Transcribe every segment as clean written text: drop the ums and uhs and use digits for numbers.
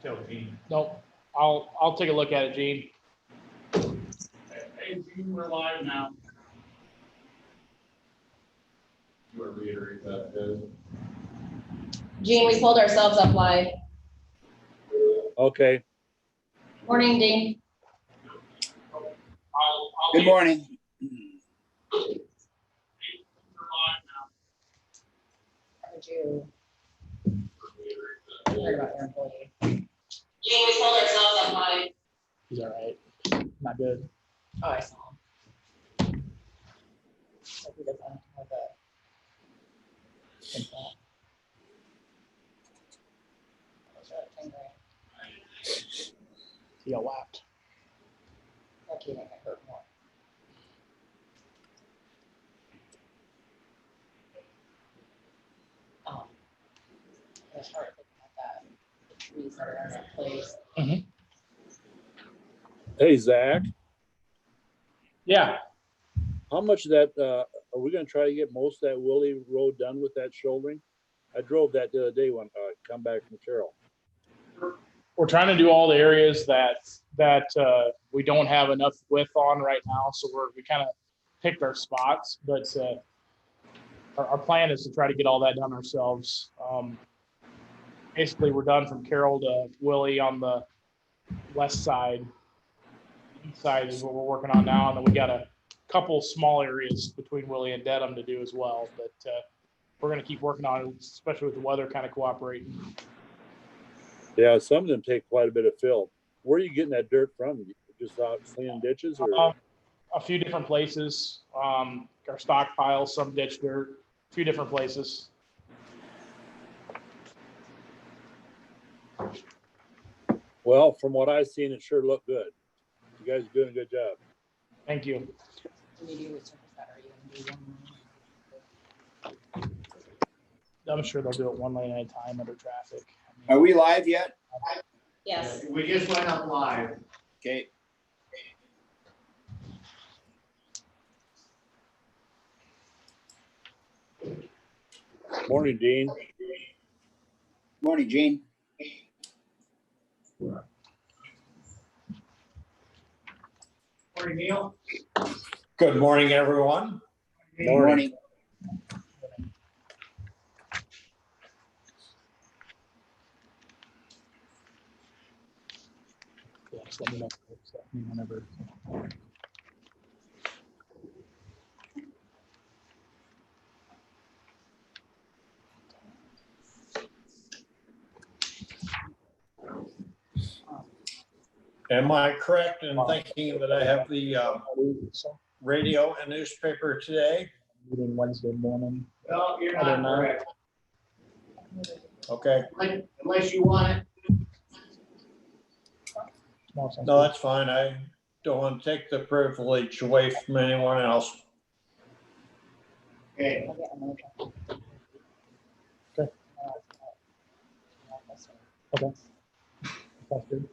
Tell Gene. Nope. I'll take a look at it, Gene. Hey, Gene, we're live now. You want to reiterate that? Gene, we pulled ourselves up live. Okay. Morning, Dean. Good morning. Heard you. Heard about your employee. Gene, we pulled ourselves up live. He's all right. Not good. Oh, I saw him. Hope he doesn't have a impact. Those are like 10 grand. He got whacked. That kid ain't gonna hurt more. It was hard looking at that, the trees that are in that place. Hey, Zach, Yeah. how much of that, are we gonna try to get most of that Willie Road done with that shouldering? I drove that the other day when I come back from Carroll. We're trying to do all the areas that we don't have enough width on right now. So we kind of picked our spots, but our plan is to try to get all that done ourselves. Basically, we're done from Carroll to Willie on the west side. East side is what we're working on now, and then we got a couple small areas between Willie and Dedham to do as well. But we're going to keep working on it, especially with the weather kind of cooperating. Yeah, some of them take quite a bit of fill. Where are you getting that dirt from? Just out cleaning ditches or? A few different places. Our stockpiles, some ditch dirt, a few different places. Well, from what I've seen, it sure looked good. You guys are doing a good job. Thank you. Can you do with surface that? Are you gonna do one? I'm sure they'll do it one lane at a time under traffic. Are we live yet? Yes. We just went up live. Okay. Morning, Dean. Morning, Gene. Morning, Neil. Good morning, everyone. Morning. Yeah, just let me know whenever. Am I correct in thinking that I have the radio and newspaper today? Meeting Wednesday morning. No, you're Other not than that. correct. Okay, Unless you want it. no, that's fine. I don't want to take the privilege away from anyone else. Okay. I'll get another one. Okay. This one. Okay. That's good.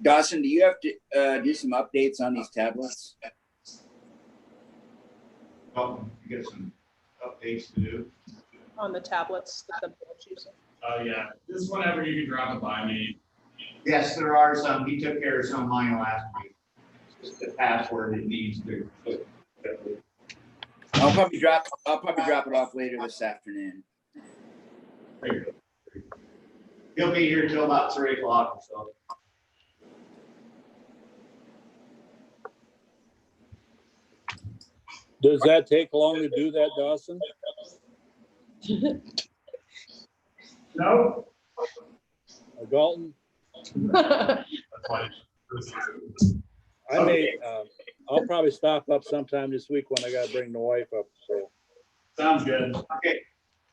Dawson, do you have to do some updates on these tablets? Oh, you got some updates to do. On the tablets that the board's using. Oh, yeah. Just whenever you can drop it by me. Yes, there are some. He took care of some of mine last week. Just the password it needs to. I'll probably drop it off later this afternoon. He'll be here till about 3 o'clock or so. Does that take long to do that, Dawson? No? Or Dalton? That's fine. I may, I'll probably stop up sometime this week when I gotta bring the wife up, so. Sounds good. Okay.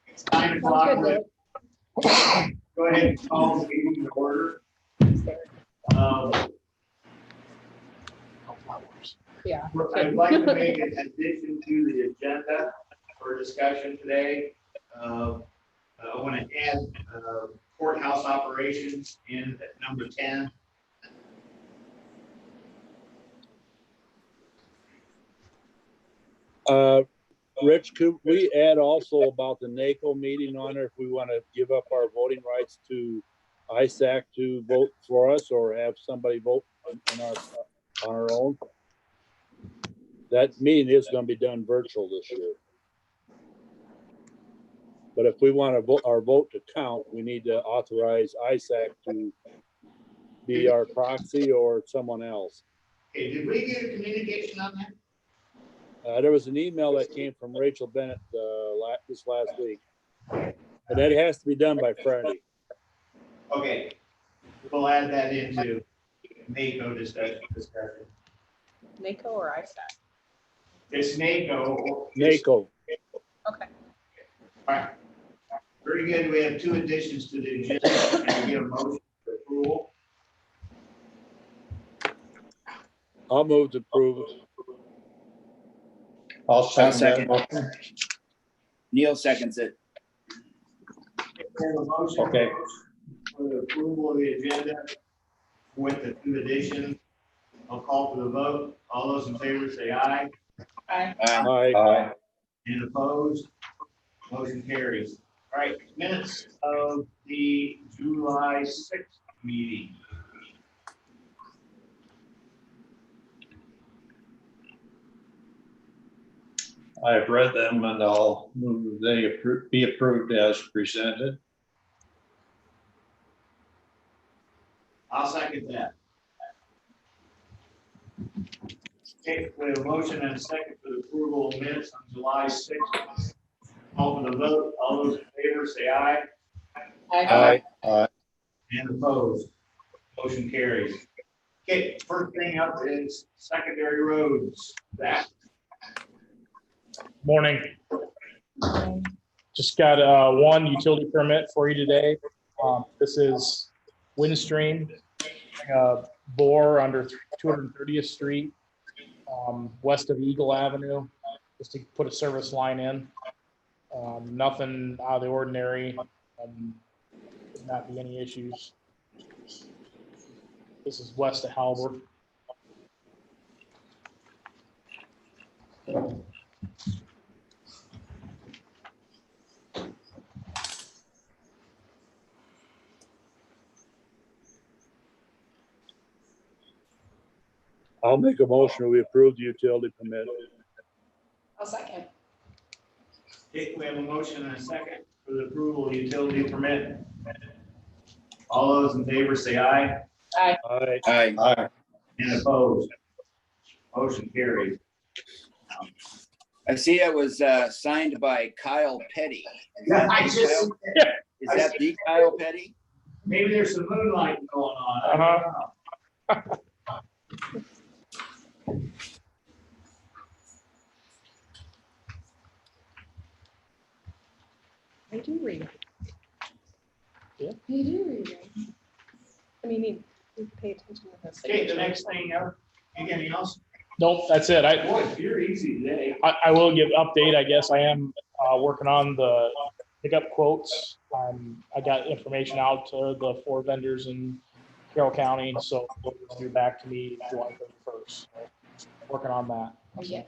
It's 9 o'clock. Sounds good, Go ahead and call the meeting to order. Yeah. I'd like to make an addition to the agenda for discussion today. I want to add courthouse operations in at number 10. Rich, could we add also about the NACO meeting on there if we want to give up our voting rights to ISAC to vote for us or have somebody vote on our own? That meeting is going to be done virtual this year. But if we want to vote, our vote to count, we need to authorize ISAC to be our proxy or someone else. Okay, did we get a communication on that? There was an email that came from Rachel Bennett this last week. And that has to be done by Friday. Okay, we'll add that into NACO discussion. NACO or ISAC? It's NACO. NACO. Okay. All right. Very good. We have 2 additions to the agenda. Can we get a motion for approval? I'll move to approve it. I'll second second. that motion. Neil seconds it. We have a motion Okay. for the approval of the agenda with the 2 additions. I'll call for the vote. All those in favor say aye. Aye. Aye. Aye. And opposed? Motion carries. All right, minutes of the July 6th meeting. I've read them and I'll move they be approved as presented. I'll second that. Okay, we have a motion and a second for the approval of minutes on July 6th. Call for the vote. All those in favor say aye. Aye. Aye. And opposed. Motion carries. Okay, first thing up is secondary roads. That. Morning. Just got one utility permit for you today. This is Windstream, bore under 230th Street, west of Eagle Avenue, just to put a service line in. Nothing out of the ordinary. Not be any issues. This is west of Halbert. I'll make a motion that we approve the utility permit. I'll second. Okay, we have a motion and a second for the approval of the utility permit. All those in favor say aye. Aye. Aye. Aye. Aye. And opposed. Motion carries. I see it was signed by Kyle Petty. Is Yeah, that I the just, Kyle- Is that the Kyle Petty? maybe there's some moonlighting going on. I don't know. I do read. You do read it. I mean, you pay attention to this. Okay, the next thing, anything else? Nope, that's it. Boy, you're easy today. I will give update. I guess I am working on the pickup quotes. I got information out to the 4 vendors in Carroll County, so they'll be back to me July 31st. So, working on that. Yeah.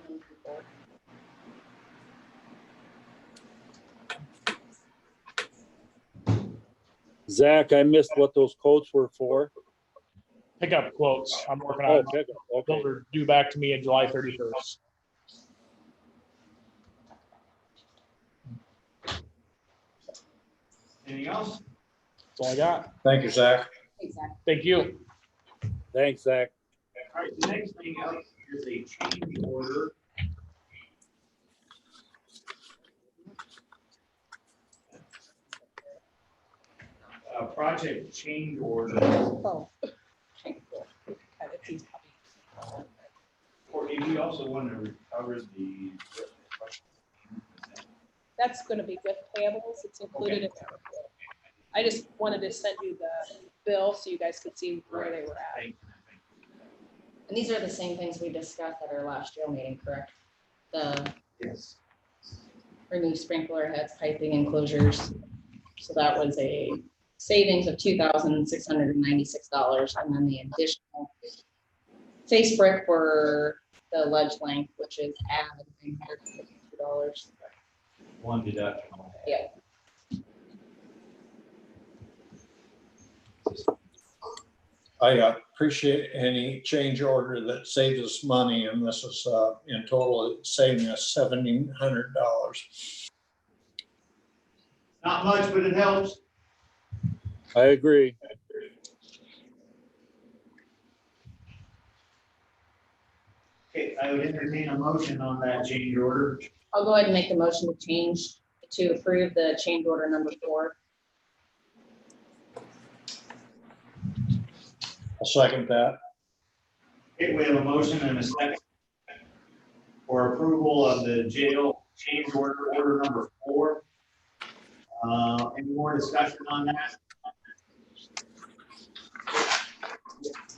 Zach, I missed what those quotes were for. Pickup quotes. I'm working Oh, on. okay. Those are due back to me in July 31st. Anything else? That's all I got. Thank you, Zach. Exactly. Thank you. Thanks, Zach. All right, the next thing up is a change order. A project change order. Oh. Okay, cool. Kind of tease puppy. Or if you also want to recover the. That's gonna be with payables. It's included in there. I just wanted to send you the bill so you guys could see where they were at. Thank you. And these are the same things we discussed at our last jail meeting, correct? The Yes. remove sprinkler heads, piping enclosures. So that was a savings of $2,696. And then the additional face brick for the ledge length, which is add $100. One deduction. Yep. I appreciate any change order that saves us money, and this is in total saving us $1,700. Not much, but it helps. I agree. Okay, I would entertain a motion on that change order. I'll go ahead and make the motion to approve the change order number 4. I'll second that. Okay, we have a motion and a second for approval of the jail change order number 4. Any more discussion on that?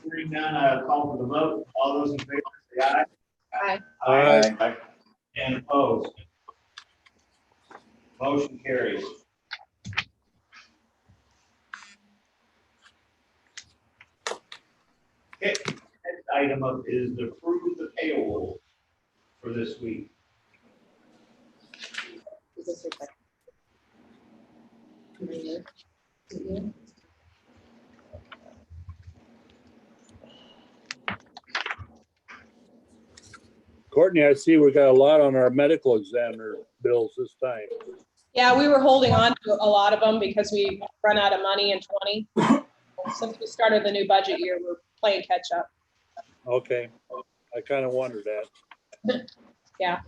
Hearing none, I'll call for the vote. All those in favor say aye. Aye. Aye. And opposed? Motion carries. Okay, next item up is to approve the payroll for this week. Is this your second? Mhm. Courtney, I see we got a lot on our medical examiner bills this time. Yeah, we were holding on to a lot of them because we run out of money in 20. Since we started the new budget year, we're playing catch up. Okay, I kind of wondered that. Yeah.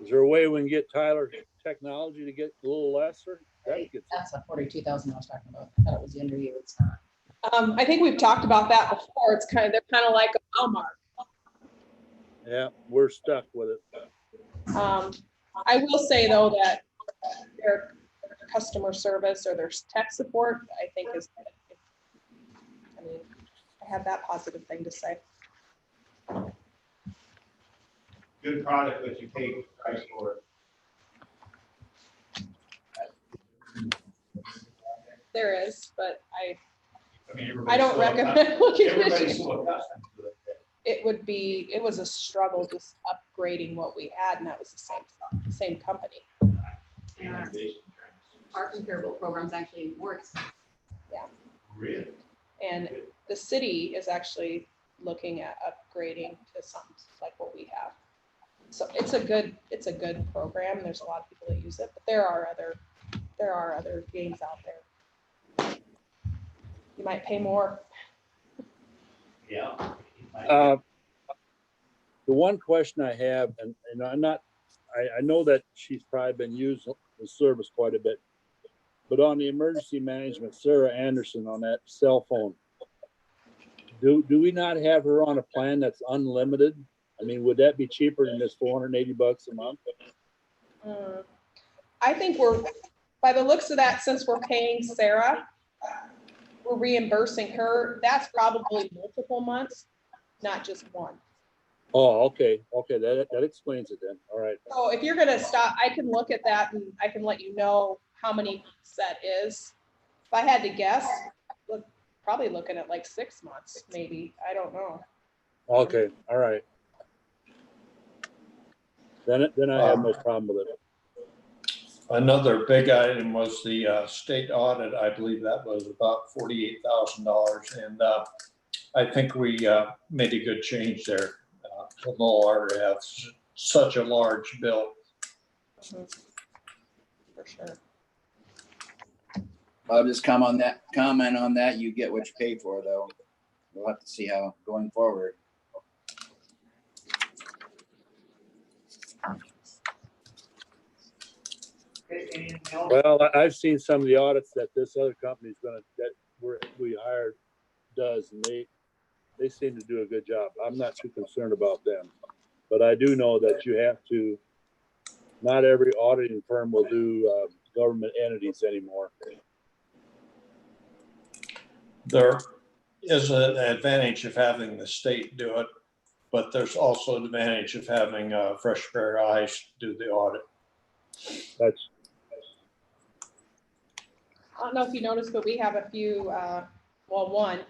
Is there a way we can get Tyler Technology to get a little lesser? That's the 42,000 I was talking about. I thought it was the under you. It's not. I think we've talked about that before. They're kind of like a Walmart. Yeah, we're stuck with it. I will say though that their customer service or their tech support, I think is, I mean, I have that positive thing to say. Good product, but you pay price for it. There is, but I mean, don't everybody's recommend looking at Everybody's it. so accustomed to it. It was a struggle just upgrading what we had, and that was the same company. Our comparable programs actually more expensive. Really? And the city is actually looking at upgrading to something like what we have. So it's a good program. There's a lot of people that use it, but there are other games out there. You might pay more. Yeah. The one question I have, and I know that she's probably been using the service quite a bit, but on the emergency management, Sarah Anderson on that cell phone, do we not have her on a plan that's unlimited? I mean, would that be cheaper than this $480 a month? I think by the looks of that, since we're paying Sarah, we're reimbursing her. That's probably multiple months, not just one. Oh, okay. That explains it then. All right. So if you're gonna stop, I can look at that and I can let you know how many that is. If I had to guess, probably looking at like 6 months, maybe. I don't know. Okay, all right. Then I have no problem with it. Another big item was the state audit. I believe that was about $48,000. And I think we made a good change there. The no longer have such a large bill. For sure. I'll just comment on that. You get what you pay for, though. We'll have to see how going forward. Okay, anything else? Well, I've seen some of the audits that this other company's we hired does, and they seem to do a good job. I'm not too concerned about them, but I do know that you have to, not every auditing firm will do government entities anymore. There is an advantage of having the state do it, but there's also an advantage of having a fresh pair of eyes do the audit. That's I don't know if you noticed, but we have a few, one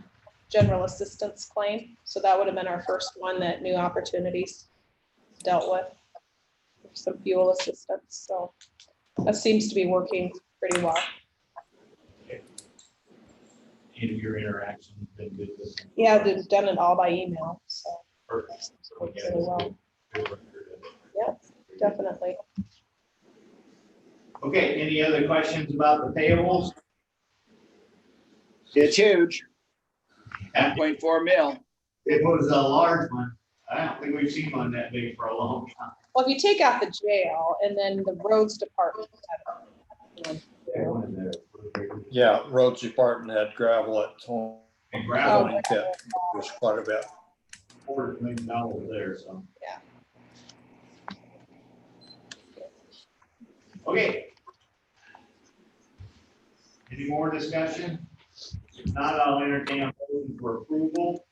general assistance claim. So that would have been our first one that New Opportunities dealt with. some fuel assistance, so that seems to be working pretty well. And your interaction has been good with them. Yeah, they've done it all by email, so Perfect. So we works got really a well. good record of it. Yep, definitely. Okay, any other questions about the payables? It's huge. 1.4 mil. It was a large one. I don't think we've seen one that big for a long time. Well, if you take out the jail and then the roads department. Yeah, roads department had gravel at home. And Oh, gravel It was quite a bit. $250,000 there, so. Yeah. Okay. Any more discussion? If not, I'll entertain a motion for approval.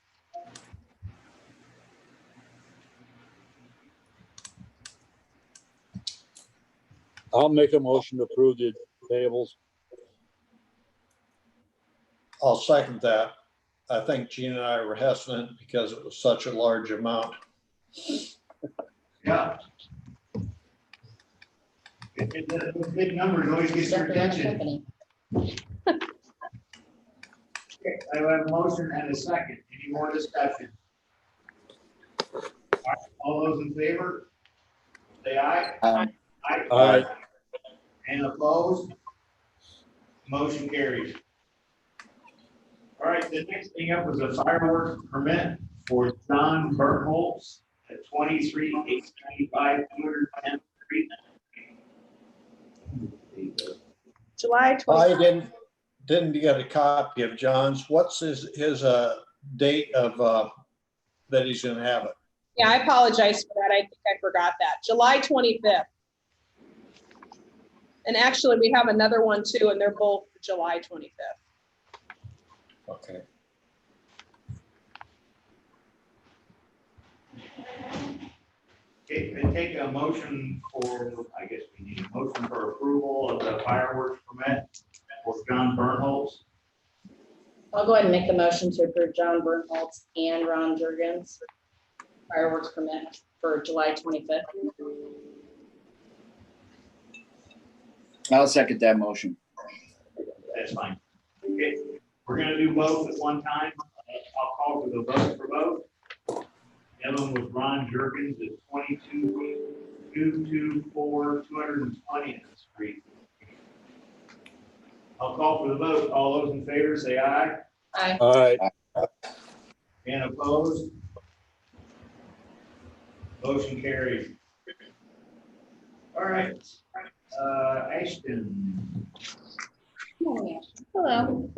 I'll make a motion to approve the payables. I'll second that. I think Gene and I were hesitant because it was such a large amount. Yeah. Those big numbers always get your attention. Okay, I have a motion and a second. Any more discussion? All right, all those in favor? Say aye. Aye. Aye. And opposed? Motion carries. All right, the next thing up was a fireworks permit for John Bernholz at 23,895 210th Street. July I 20th. didn't get a copy of John's. What's his date of that he's gonna have it? Yeah, I apologize for that. I think I forgot that. July 25th. And actually, we have another one too, and they're both July 25th. Okay. Okay, and take a motion for, I guess we need a motion for approval of the fireworks permit for John Bernholz. I'll go ahead and make the motion to approve John Bernholtz and Ron Jurgens fireworks permit for July 25th. I'll second that motion. That's fine. Okay, we're gonna do both at one time. I'll call for the vote for both. Evan with Ron Jurgens at 22,224 220th Street. I'll call for the vote. All those in favor say aye. Aye. Aye. And opposed? Motion carries. All right, Ashton. Hello.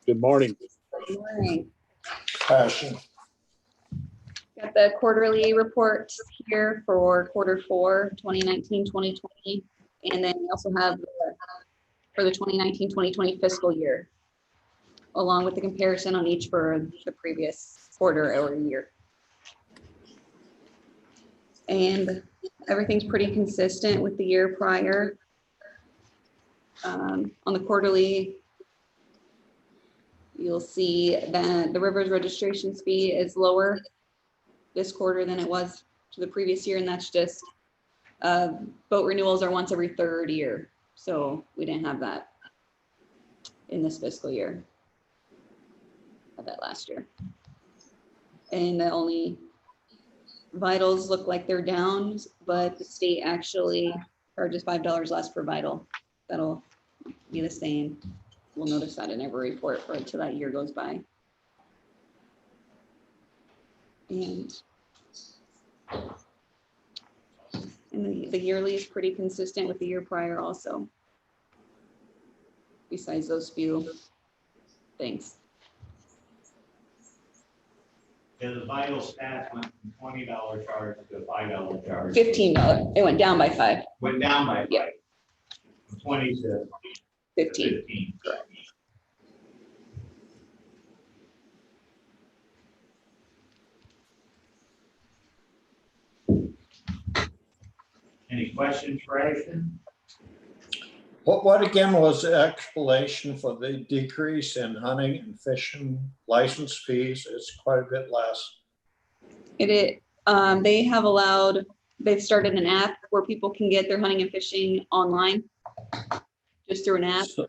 Good morning. Good morning. Passion. Got the quarterly report here for Q4, 2019, 2020. And then we also have for the 2019, 2020 fiscal year, along with the comparison on each for the previous quarter or year. And everything's pretty consistent with the year prior. On the quarterly, you'll see that the river's registration fee is lower this quarter than it was to the previous year, and that's just boat renewals are once every third year, so we didn't have that in this fiscal year. Had that last year. And the only vitals look like they're down, but the state actually charges $5 less per vital. That'll be the same. We'll notice that in every report for until that year goes by. And the yearly is pretty consistent with the year prior also. Besides those few things. And the vital stats went from $20 charge to a $5 charge. $15. It went down by 5. Went down by 5. Yeah. From 20 to 15. 15. Any questions for Ashton? What again was the explanation for the decrease in hunting and fishing license fees? It's quite a bit less. They've started an app where people can get their hunting and fishing online, just through an app, So,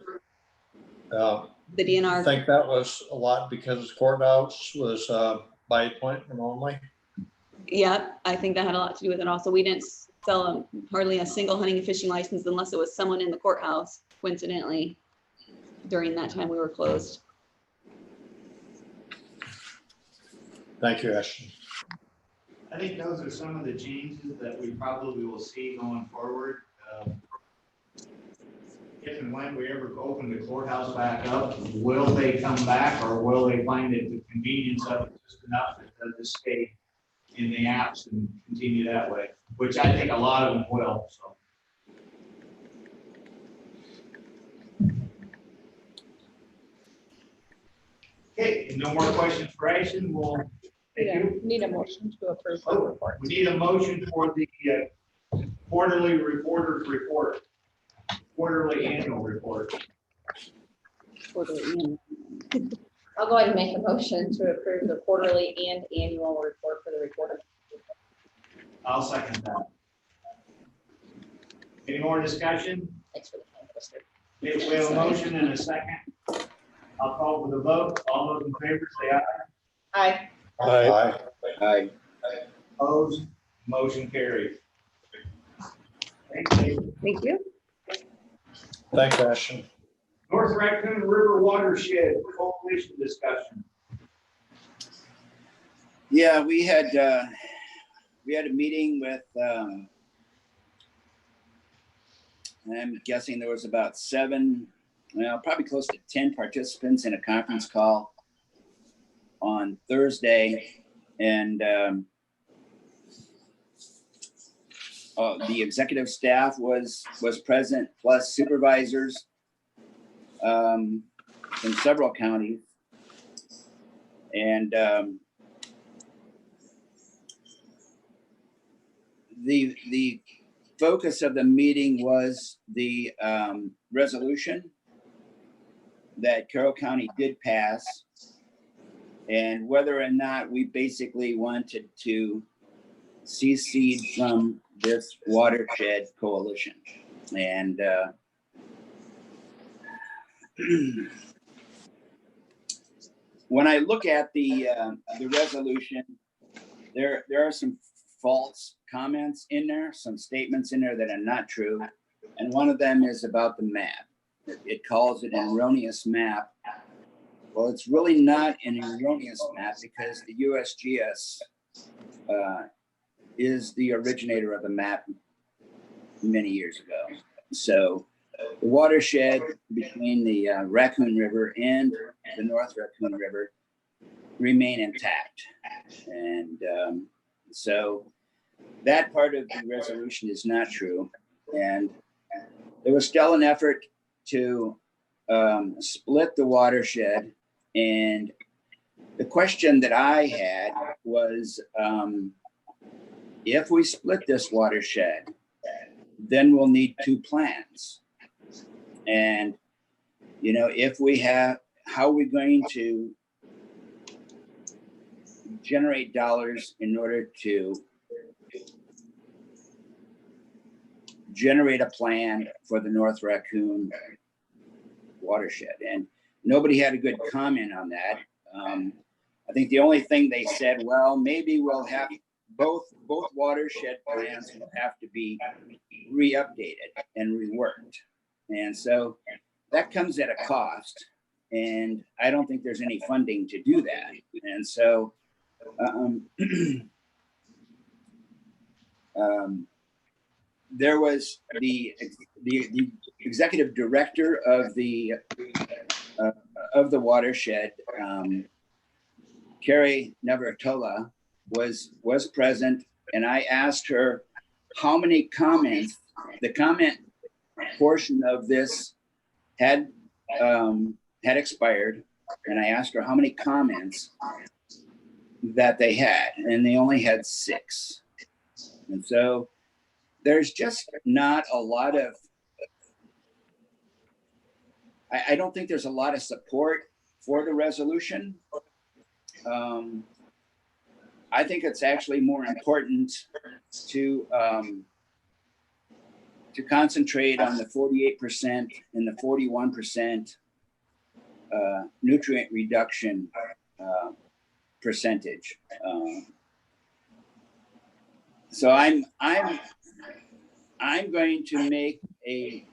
the I DNR. think that was a lot because courthouse was by appointment only. Yeah, I think that had a lot to do with it also. We didn't sell hardly a single hunting and fishing license unless it was someone in the courthouse, coincidentally, during that time we were closed. Thank you, Ashton. I think those are some of the changes that we probably will see going forward. If and when we ever open the courthouse back up, will they come back or will they find it the convenience of it just enough to stay in the apps and continue that way? Which I think a lot of them will, so. Okay, no more questions for Ashton. We'll thank you. Need a motion to approve the report. We need a motion for the quarterly reporter's report, quarterly annual report. I'll go ahead and make a motion to approve the quarterly and annual report for the recorder. I'll second that. Any more discussion? Thanks for the time, Twister. If we have a motion and a second, I'll call for the vote. All those in favor say aye. Aye. Aye. Opposed? Motion carries. Thank you. Thank you. Thanks, Ashton. North Raccoon River Watershed Coalition discussion. Yeah, we had a meeting with, I'm guessing there was about probably close to 10 participants in a conference call on Thursday. And the executive staff was present, plus supervisors from several counties. And the focus of the meeting was the resolution that Carroll County did pass, and whether or not we basically wanted to secede from this watershed coalition. And when I look at the resolution, there are some false comments in there, some statements in there that are not true. And one of them is about the map. It calls it an erroneous map. Well, it's really not an erroneous map because the USGS is the originator of the map many years ago. So the watershed between the Raccoon River and the North Raccoon River remain intact. And so that part of the resolution is not true. And there was still an effort to split the watershed. And the question that I had was, if we split this watershed, then we'll need two plans. And, if we have, how are we going to generate dollars in order to generate a plan for the North Raccoon watershed? And nobody had a good comment on that. I think the only thing they said, well, maybe we'll have both watershed plans will have to be re-updated and reworked. And so that comes at a cost. And I don't think there's any funding to do that. And so there was the executive director of the watershed, Carrie Navartola, was present, and I asked her how many comments. The comment portion of this had expired, and I asked her how many comments that they had, and they only had 6. And so there's just not a lot of I don't think there's a lot of support for the resolution. I think it's actually more important to concentrate on the 48% and the 41% nutrient reduction percentage. So I'm going to make a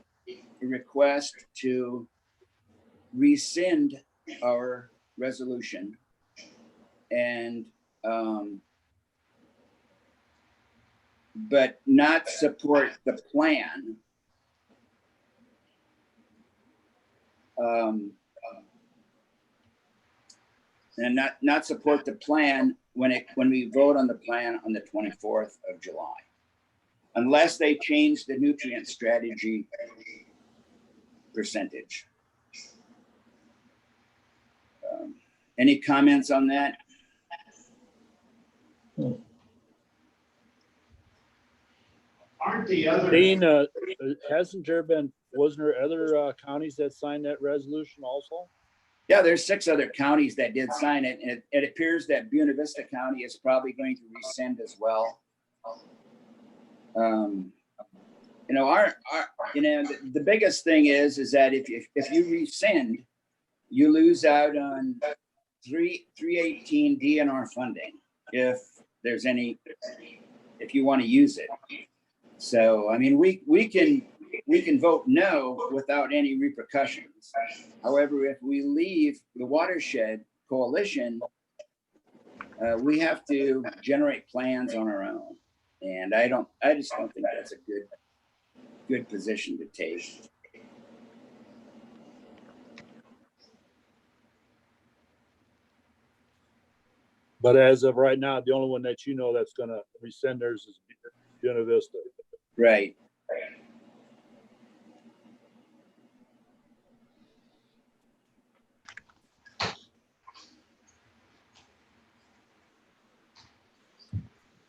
request to rescind our resolution and but not support the plan. And not support the plan when we vote on the plan on the 24th of July, unless they change the nutrient strategy percentage. Any comments on that? Aren't the other? Dean, wasn't there other counties that signed that resolution also? Yeah, there's 6 other counties that did sign it, and it appears that Buena Vista County is probably going to rescind as well. You know, the biggest thing is that if you rescind, you lose out on 318 DNR funding if there's any, if you want to use it. So I mean, we can vote no without any repercussions. However, if we leave the watershed coalition, we have to generate plans on our own, and I just don't think that's a good position to take. But as of right now, the only one that you know that's gonna rescind theirs is Buena Vista. Right.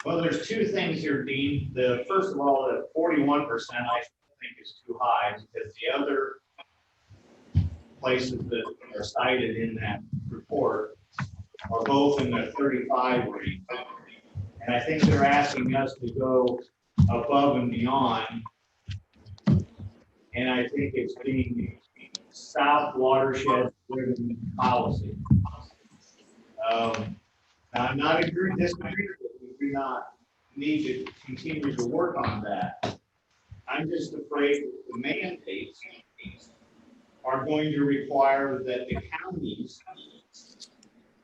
Well, there's 2 things here, Dean. The first of all, the 41% I think is too high, because the other places that are cited in that report are both in the 35 range. And I think they're asking us to go above and beyond. And I think it's being South watershed driven policy. Now, I'm not disagreeing that we do not need to continue to work on that. I'm just afraid that the mandates are going to require that the counties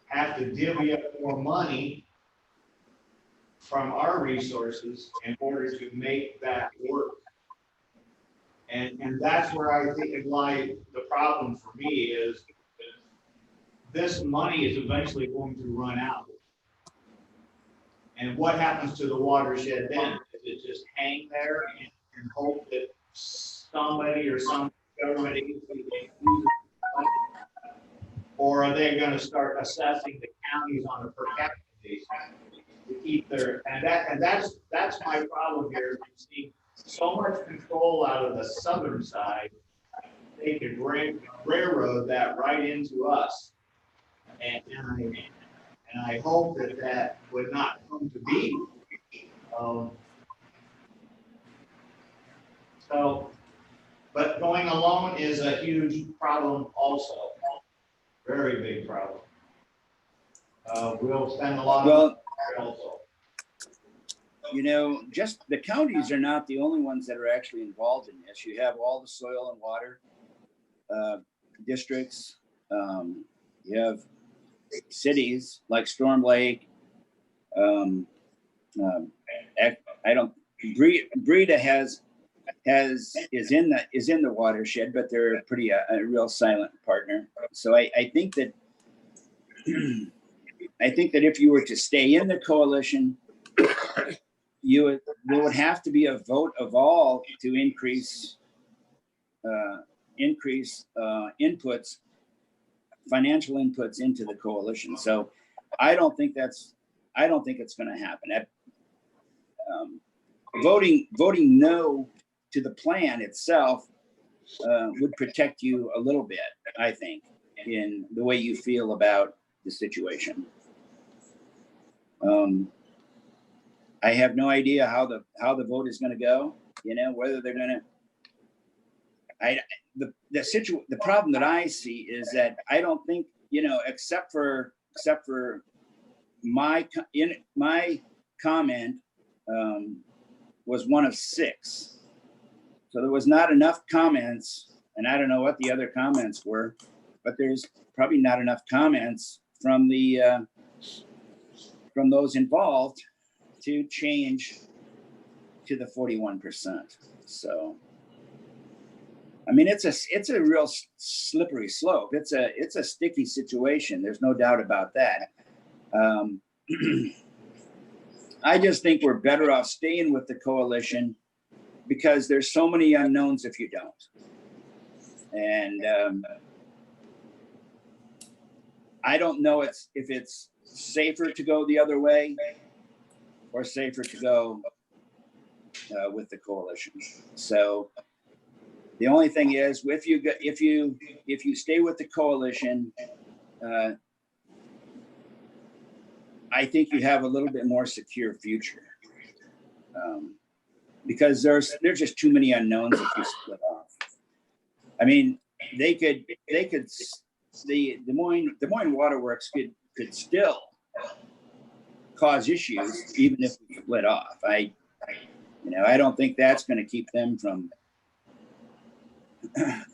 have to divvy up more money from our resources in order to make that work. And that's where I think the problem for me is this money is eventually going to run out. And what happens to the watershed then? Does it just hang there and hope that somebody or some government agency uses it? Or are they going to start assessing the counties on a per capita basis to keep their, and that's my problem here. I'm seeing so much control out of the southern side. They could railroad that right into us. And I hope that would not come to be. But going alone is a huge problem also. Very big problem. We'll spend a lot of time also. You know, just the counties are not the only ones that are actually involved in this. You have all the soil and water districts. You have cities like Storm Lake. Breda is in the watershed, but they're a real silent partner. So I think that if you were to stay in the coalition, there would have to be a vote of all to increase inputs, financial inputs into the coalition. So I don't think it's going to happen. Voting no to the plan itself would protect you a little bit, I think, in the way you feel about the situation. I have no idea how the vote is going to go. You know, whether they're going to. The problem that I see is that I don't think, you know, except for my comment was one of 6. So there was not enough comments, and I don't know what the other comments were, but there's probably not enough comments from from those involved to change to the 41%. So, I mean, it's a real slippery slope. It's a sticky situation. There's no doubt about that. I just think we're better off staying with the coalition because there's so many unknowns if you don't. And I don't know if it's safer to go the other way or safer to go with the coalition. So the only thing is, if you stay with the coalition, I think you have a little bit more secure future, because there's just too many unknowns if you split off. I mean, the Des Moines Waterworks could still cause issues even if we split off. I don't think that's going to keep them from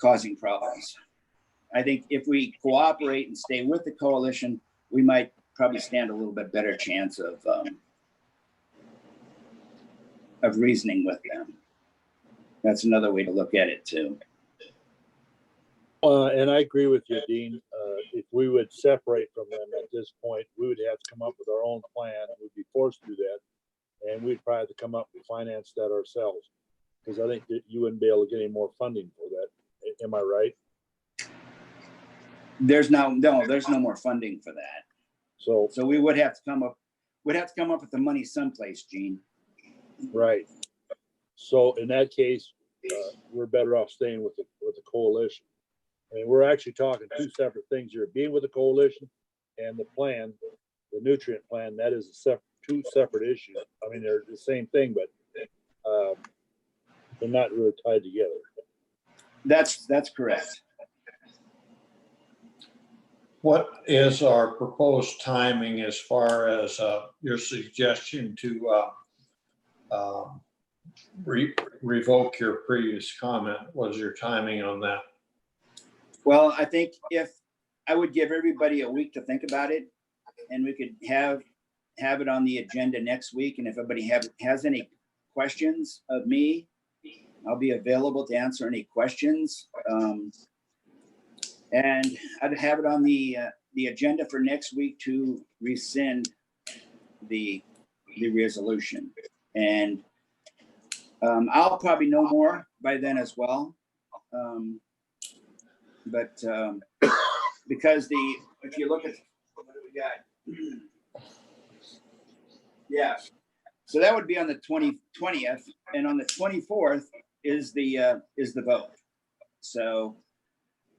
causing problems. I think if we cooperate and stay with the coalition, we might probably stand a little bit better chance of reasoning with them. That's another way to look at it too. And I agree with you, Dean. If we would separate from them at this point, we would have to come up with our own plan. We'd be forced to do that. And we'd probably have to come up and finance that ourselves. Because I think that you wouldn't be able to get any more funding for that. Am I right? There's no more funding for that. So we would have to come up with the money someplace, Gene. Right. So in that case, we're better off staying with the coalition. I mean, we're actually talking 2 separate things here. Being with the coalition and the plan, the nutrient plan, that is 2 separate issues. I mean, they're the same thing, but they're not really tied together. That's correct. What is our proposed timing as far as your suggestion to revoke your previous comment? What is your timing on that? Well, I think if I would give everybody a week to think about it, and we could have it on the agenda next week. And if everybody has any questions of me, I'll be available to answer any questions. And I'd have it on the agenda for next week to rescind the resolution. And I'll probably know more by then as well. But because if you look at what do we got? Yeah. So that would be on the 20th, and on the 24th is the vote. So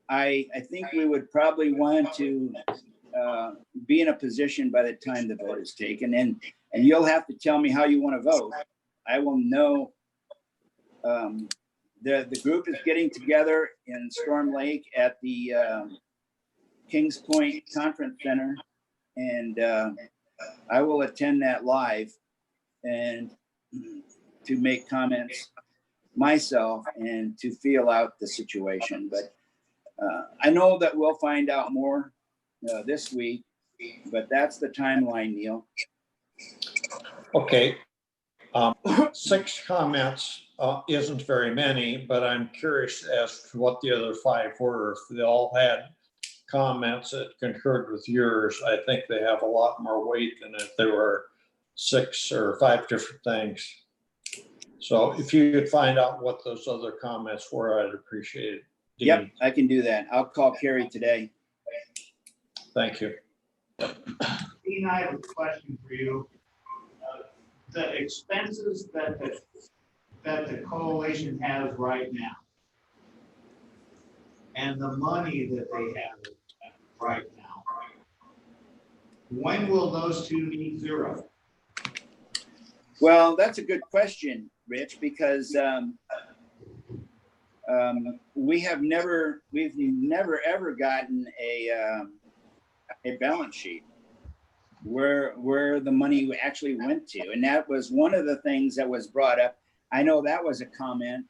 I think we would probably want to be in a position by the time the vote is taken, and you'll have to tell me how you want to vote. I will know. The group is getting together in Storm Lake at the Kings Point Conference Center, and I will attend that live and to make comments myself and to feel out the situation. But I know that we'll find out more this week, but that's the timeline, Neil. Okay. 6 comments isn't very many, but I'm curious as to what the other 5 were. If they all had comments that concurred with yours, I think they have a lot more weight than if there were 6 or 5 different things. So if you could find out what those other comments were, I'd appreciate it. Dean. Yep, I can do that. I'll call Carrie today. Thank you. Dean, I have a question for you. The expenses that the coalition has right now, and the money that they have right now, when will those two meet zero? Well, that's a good question, Rich, because we've never ever gotten a balance sheet where the money actually went to, and that was one of the things that was brought up. I know that was a comment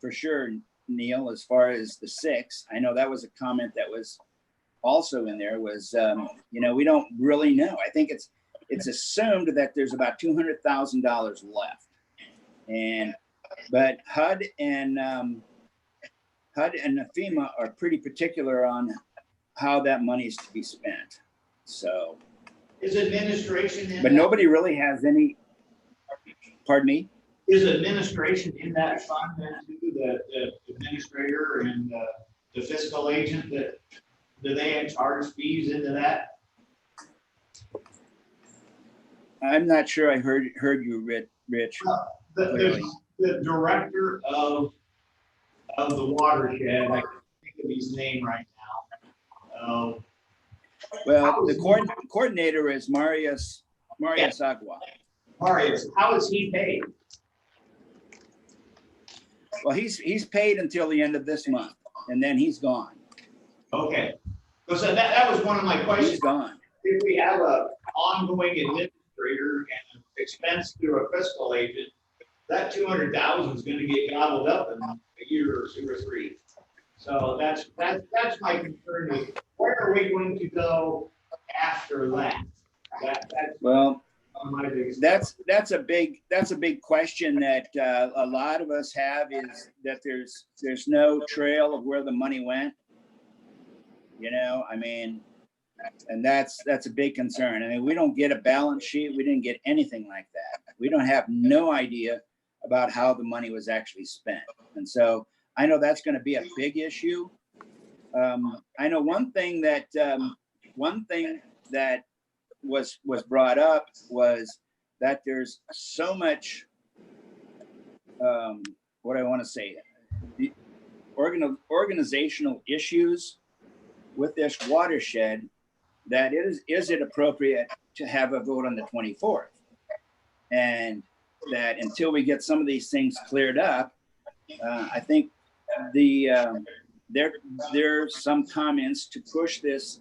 for sure, Neil, as far as the 6. I know that was a comment that was also in there was, we don't really know. I think it's assumed that there's about $200,000 left, but HUD and FEMA are pretty particular on how that money is to be spent. So, Is administration in but that? nobody really has any. Pardon me. Is administration in that fund then too, the administrator and the fiscal agent, that do they charge fees into that? I'm not sure I heard you, Rich. Clearly. The director of the watershed, I can't think of his name right now. Well, the coordinator is Marius Agua. Marius, how is he paid? Well, he's paid until the end of this month, and then he's gone. Okay, so that was one of my questions. He's gone. If we have a ongoing administrator and an expense through a fiscal agent, that 200,000 is going to get gobbled up in a year or 2 or 3. So that's my concern is, where are we going to go after that? That's Well, my biggest. that's a big question that a lot of us have, is that there's no trail of where the money went. I mean, and that's a big concern. I mean, we don't get a balance sheet. We didn't get anything like that. We don't have no idea about how the money was actually spent. And so I know that's going to be a big issue. I know one thing that was brought up was that there's so much, what I want to say, the organizational issues with this watershed, that is it appropriate to have a vote on the 24th? And that until we get some of these things cleared up, I think there's some comments to push this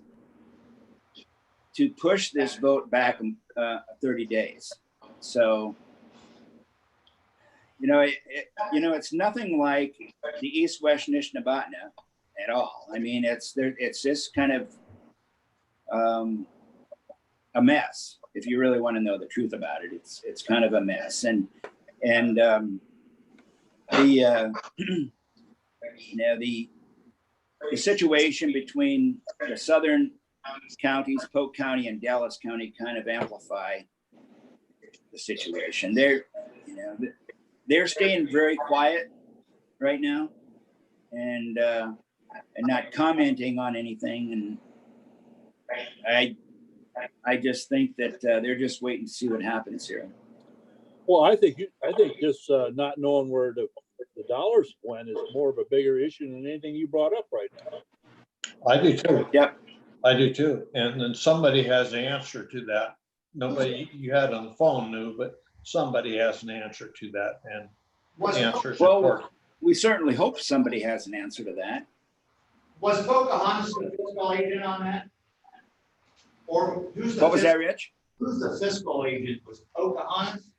vote back 30 days. So, it's nothing like the East-West Nishnabotna at all. I mean, it's just kind of a mess. If you really want to know the truth about it, it's kind of a mess. And the situation between the southern counties, Polk County and Dallas County, kind of amplify the situation. They're staying very quiet right now, and not commenting on anything. And I just think that they're just waiting to see what happens here. Well, I think just not knowing where the dollars went is more of a bigger issue than anything you brought up right now. I do too. Yep. I do too. And then somebody has the answer to that. Nobody you had on the phone knew, but somebody has an answer to that, and the answer is important. We certainly hope somebody has an answer to that. Was Pocahontas the fiscal agent on that? Or who's the What was that, Rich? Who's the fiscal agent? Was Pocahontas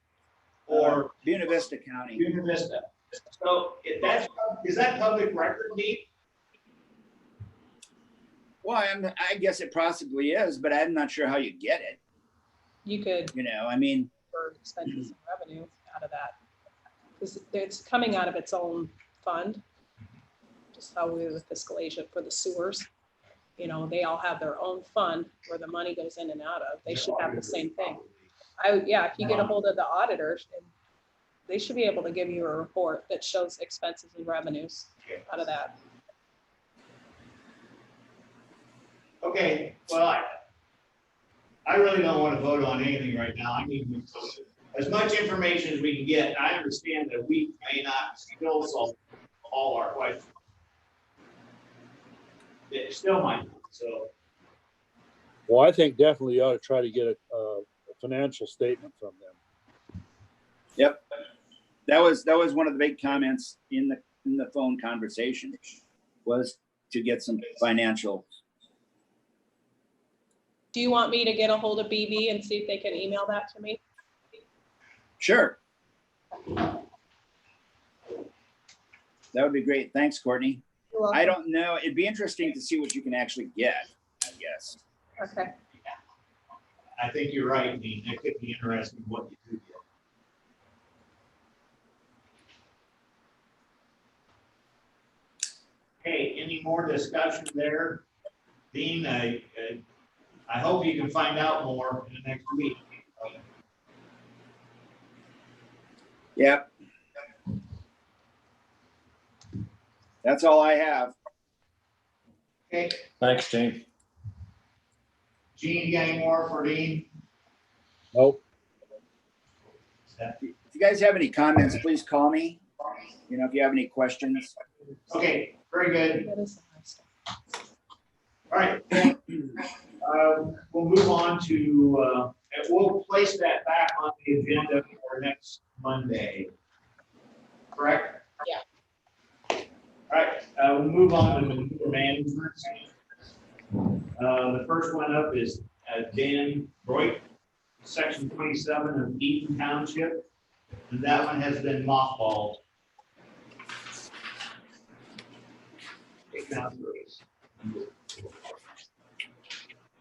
or Buena Vista County? Buena Vista. So is that public record, Pete? Well, I guess it possibly is, but I'm not sure how you get it. You could I mean, for expenses and revenue out of that, because it's coming out of its own fund. Just how we were the fiscal agent for the sewers. They all have their own fund where the money goes in and out of. They should have the same thing. If you get a hold of the auditors, they should be able to give you a report that shows expenses and revenues out of that. Okay, well, I really don't want to vote on anything right now. I need as much information as we can get. I understand that we may not still solve all our questions. it still might, so. Well, I think definitely you ought to try to get a financial statement from them. Yep. That was one of the big comments in the phone conversation, was to get some financial. Do you want me to get a hold of BB and see if they can email that to me? Sure. That would be great. Thanks, Courtney. You're welcome. I don't know. It'd be interesting to see what you can actually get, I guess. Okay. I think you're right, Dean. It could be interesting what you do get. Okay, any more discussion there? Dean, I hope you can find out more in the next week. Yep. That's all I have. Okay, Thanks, Gene. Gene, you got any more for Dean? Nope. If you guys have any comments, please call me. You know, if you have any questions. Okay, very good. That is the nice stuff. All right. We'll move on to, and we'll place that back on the agenda for next Monday. Correct? Yeah. All right, we'll move on to the management. The first one up is Dan Broik, section 27 of Eaton Township. And that one has been mothballed.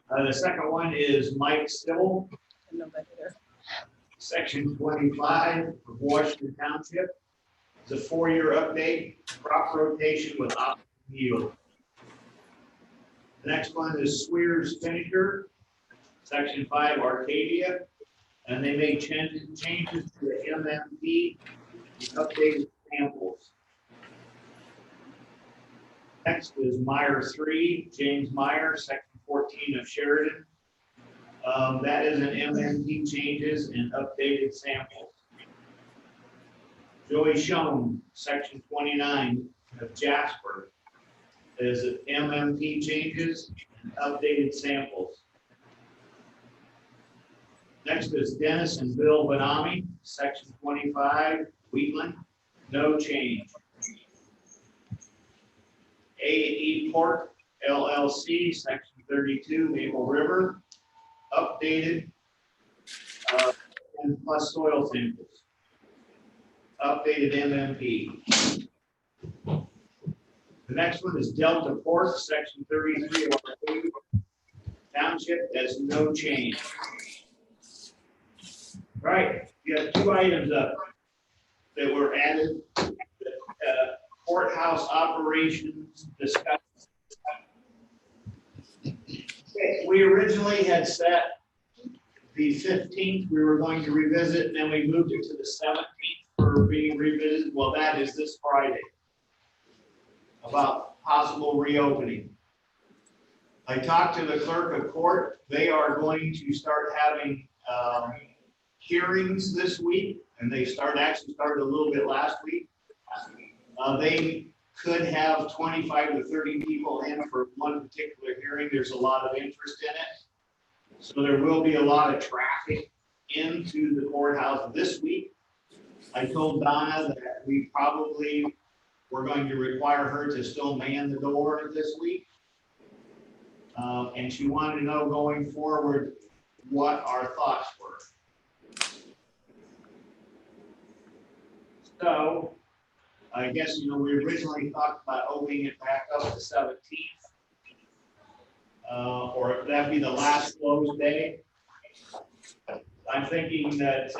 The second one is Mike Still, I know that either. section 25 of Washington Township. It's a 4-year update, crop rotation with optimal yield. The next one is Swears Finisher, section 5 Arcadia, and they made changes to the MMP, updated samples. Next is Meyer 3, James Meyer, section 14 of Sheridan. That is an MMP changes and updated samples. Joey Schoen, section 29 of Jasper, is MMP changes and updated samples. Next is Dennis and Bill Benami, section 25, Wheatland, no change. A&E Port LLC, section 32, Maple River, updated, and plus soil samples. Updated MMP. The next one is Delta Port, section 33 of Arcadia Township, has no change. All right, you have 2 items up that were added. Courthouse operations discussion. Okay, we originally had set the 15th, we were going to revisit, and then we moved it to the 17th for being revisited. Well, that is this Friday, about possible reopening. I talked to the clerk of court. They are going to start having hearings this week, and they actually started a little bit last week. They could have 25 to 30 people in for one particular hearing. There's a lot of interest in it. So there will be a lot of traffic into the courthouse this week. I told Donna that we probably were going to require her to still man the door this week. And she wanted to know going forward what our thoughts were. So I guess, we originally talked about opening it back up the 17th. Or that'd be the last closed day. I'm thinking that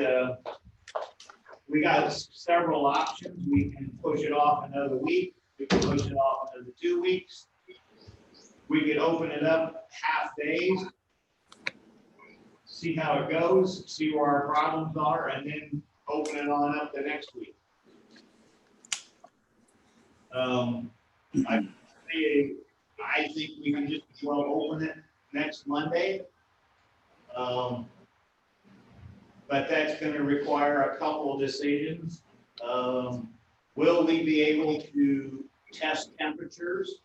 we got several options. We can push it off another week. We can push it off another 2 weeks. We could open it up half days, see how it goes, see where our problems are, and then open it on up the next week. I think we can just well open it next Monday. But that's going to require a couple of decisions. Will we be able to test temperatures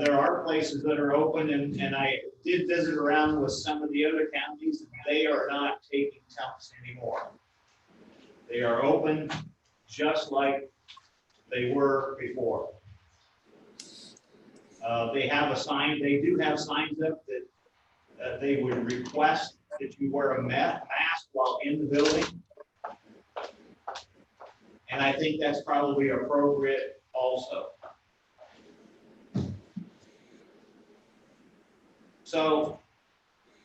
There are places that are open, and I did visit around with some of the other counties. They are not taking temps anymore. They are open just like they were before. They have a sign, they do have signs up that they would request that you wear a mask while in the building. And I think that's probably appropriate also. So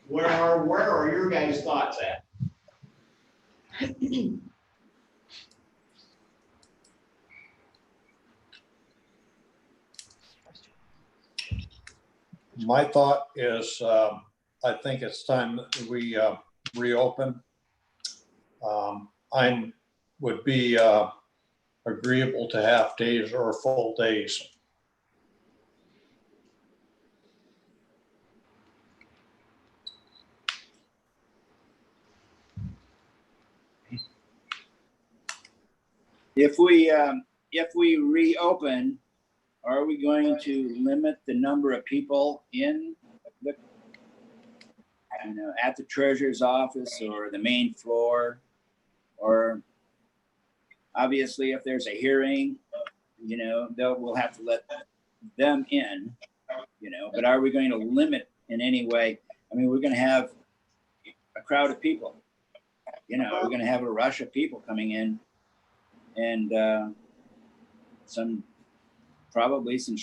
where are your guys' thoughts at? My thought is, I think it's time that we reopen. I would be agreeable to half days or full days. If we reopen, are we going to limit the number of people in the, at the treasurer's office or the main floor? Or obviously, if there's a hearing, we'll have to let them in, but are we going to limit in any way? I mean, we're going to have a crowd of people, we're going to have a rush of people coming in, and probably some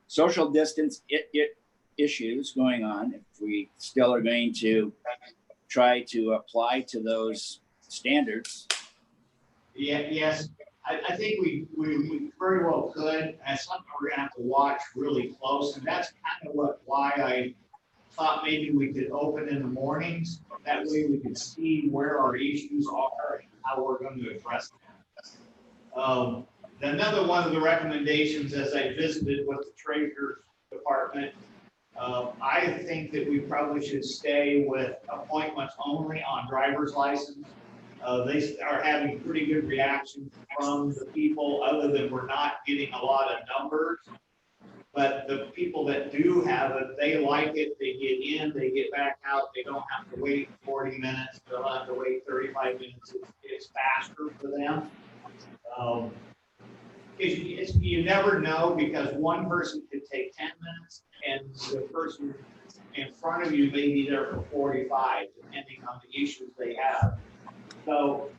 social distance issues going on if we still are going to try to apply to those standards. Yeah, yes, I think we very well could. That's something we're gonna have to watch really close, and that's kind of why I thought maybe we could open in the mornings. That way we could see where our issues are and how we're going to address them. Another one of the recommendations, as I visited with the treasurer's department, I think that we probably should stay with appointments only on driver's license. They are having pretty good reaction from the people, other than we're not getting a lot of numbers. But the people that do have it, they like it. They get in, they get back out. They don't have to wait 40 minutes. They'll have to wait 35 minutes. It's faster for them. You never know, because one person could take 10 minutes and the person in front of you may be there for 45, depending on the issues they have. So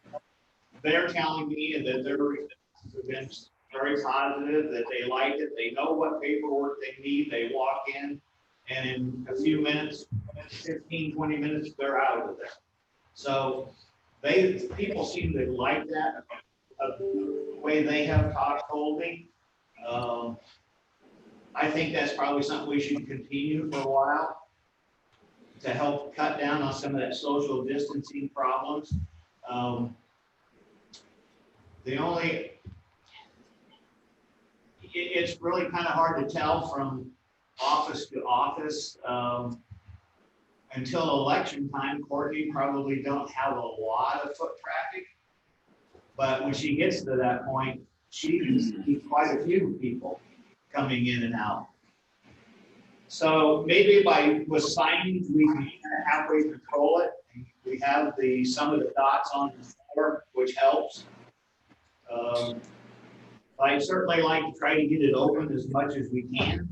they're telling me that their response has been very positive, that they like it. They know what paperwork they need. They walk in, and in a few minutes, 15, 20 minutes, they're out of there. So people seem to like that. The way they have told me. I think that's probably something we should continue for a while to help cut down on some of that social distancing problems. It's really kind of hard to tell from office to office. Until election time, Courtney probably don't have a lot of foot traffic. But when she gets to that point, she can see quite a few people coming in and out. So maybe with signage, we can halfway control it. We have some of the dots on the floor, which helps. I'd certainly like to try to get it open as much as we can,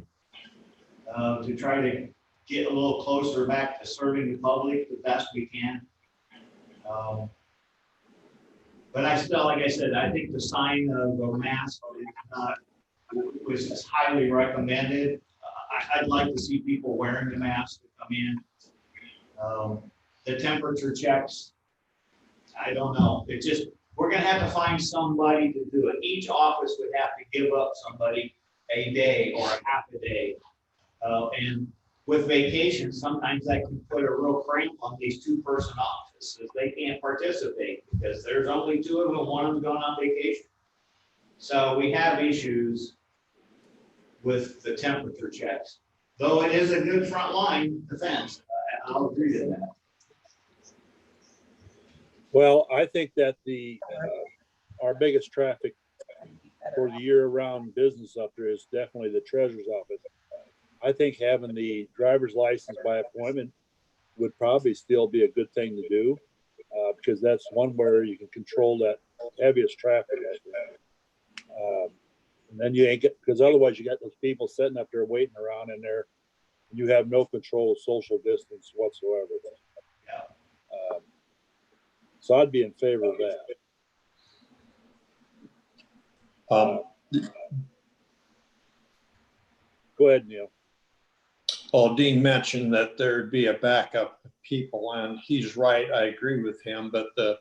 to try to get a little closer back to serving the public the best we can. But I still, like I said, I think the sign of a mask was highly recommended. I'd like to see people wearing the mask to come in. The temperature checks, I don't know. We're gonna have to find somebody to do it. Each office would have to give up somebody a day or a half a day. And with vacations, sometimes that can put a real cramp on these two-person offices. They can't participate because there's only two of them, one of them going on vacation. So we have issues with the temperature checks, though it is a good front line defense. I'll agree to that. Well, I think that our biggest traffic for the year-round business up there is definitely the treasurer's office. I think having the driver's license by appointment would probably still be a good thing to do, because that's one where you can control that heaviest traffic, I think. And then you ain't get, because otherwise you got those people sitting up there waiting around in there, and you have no control of social distance whatsoever. So I'd be in favor of that. Go ahead, Neil. Well, Dean mentioned that there'd be a backup of people, and he's right. I agree with him. But the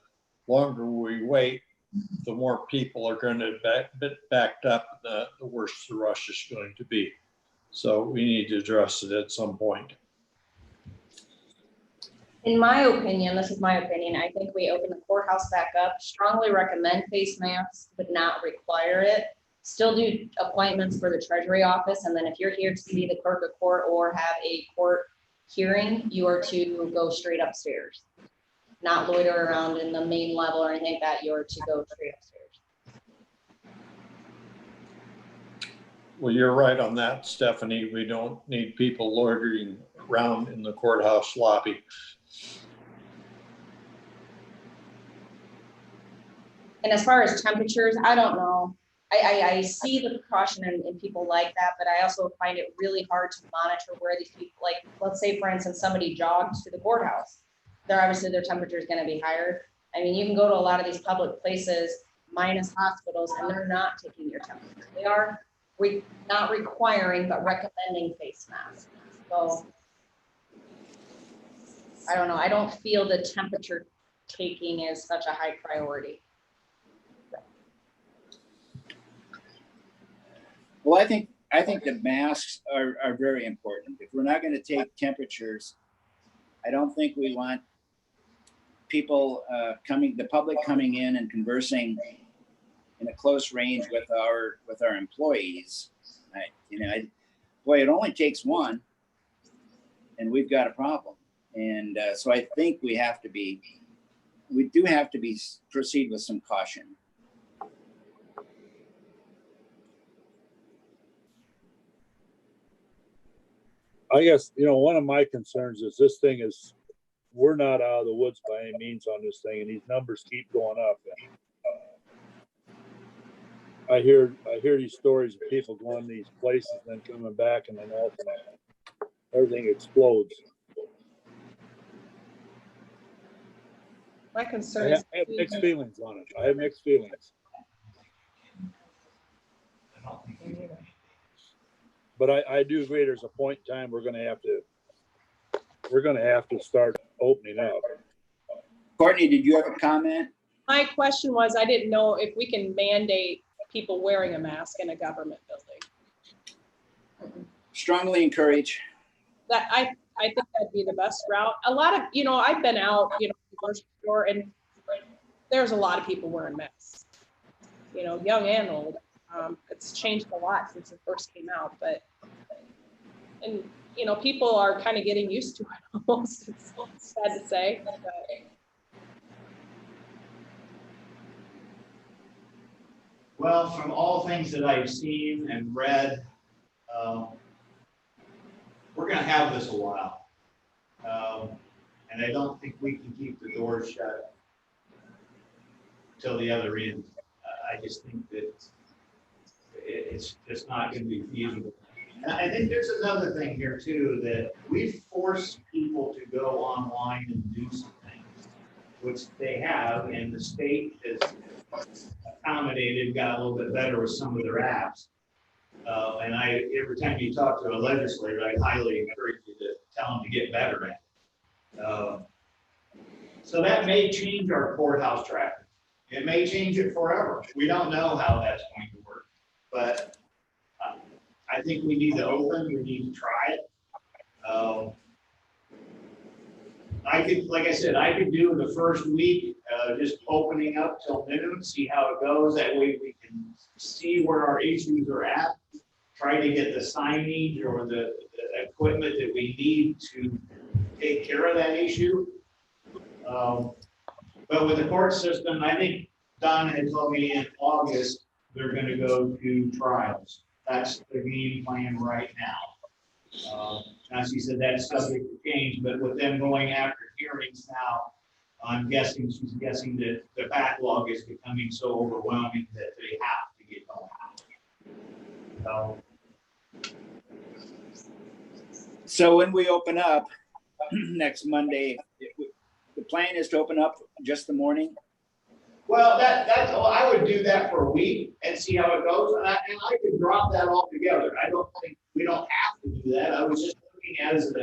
longer we wait, the more people are going to be backed up, the worse the rush is going to be. So we need to address it at some point. In my opinion, this is my opinion, I think we open the courthouse back up, strongly recommend face masks, but not require it. Still do appointments for the treasury office, and then if you're here to see the clerk of court or have a court hearing, you are to go straight upstairs. Not loiter around in the main level or anything like that, you're to go straight upstairs. Well, you're right on that, Stephanie. We don't need people loitering around in the courthouse lobby. And as far as temperatures, I don't know. I see the precaution and people like that, but I also find it really hard to monitor where these people, like, let's say for instance, somebody jogged to the courthouse. They're obviously their temperature is going to be higher. I mean, you can go to a lot of these public places minus hospitals and they're not taking your temperature. They are not requiring, but recommending face masks. So I don't know. I don't feel the temperature taking is such a high priority. Well, I think the masks are very important. If we're not going to take temperatures, I don't think we want people the public coming in and conversing in a close range with our employees. Boy, it only takes one, and we've got a problem. And so I think we do have to proceed with some caution. I guess, one of my concerns is we're not out of the woods by any means on this thing, and these numbers keep going up. I hear these stories of people going to these places and then coming back, and then all of a sudden everything explodes. My concern I is. have mixed feelings on it. I have mixed feelings. But I do agree there's a point in time we're gonna have to start opening up. Courtney, did you have a comment? My question was, I didn't know if we can mandate people wearing a mask in a government building. Strongly encourage. That I think that'd be the best route. A lot of, I've been out, the grocery store, and there's a lot of people wearing masks, young and old. It's changed a lot since it first came out, and people are kind of getting used to it almost. It's sad to say. But. Well, from all things that I've seen and read, we're going to have this a while. And I don't think we can keep the doors shut till the other end. I just think that it's just not going to be feasible. And I think there's another thing here too, that we force people to go online and do some things, which they have, and the state has accommodated, got a little bit better with some of their apps. And every time you talk to a legislator, I highly encourage you to tell them to get better at it. So that may change our courthouse traffic. It may change it forever. We don't know how that's going to work, but I think we need to open, we need to try it. Like I said, I could do the first week, just opening up till noon, see how it goes. That way we can see where our issues are at, try to get the signage or the equipment that we need to take care of that issue. But with the court system, I think Don had told me in August, they're going to go to trials. That's the game plan right now. Now, she said that's subject to change, but with them going after hearings now, I'm guessing, she's guessing that the backlog is becoming so overwhelming that they have to get going. So, So when we open up next Monday, the plan is to open up just the morning? well, that's, I would do that for a week and see how it goes, and I could drop that altogether. I don't think, we don't have to do that. I was just looking at it as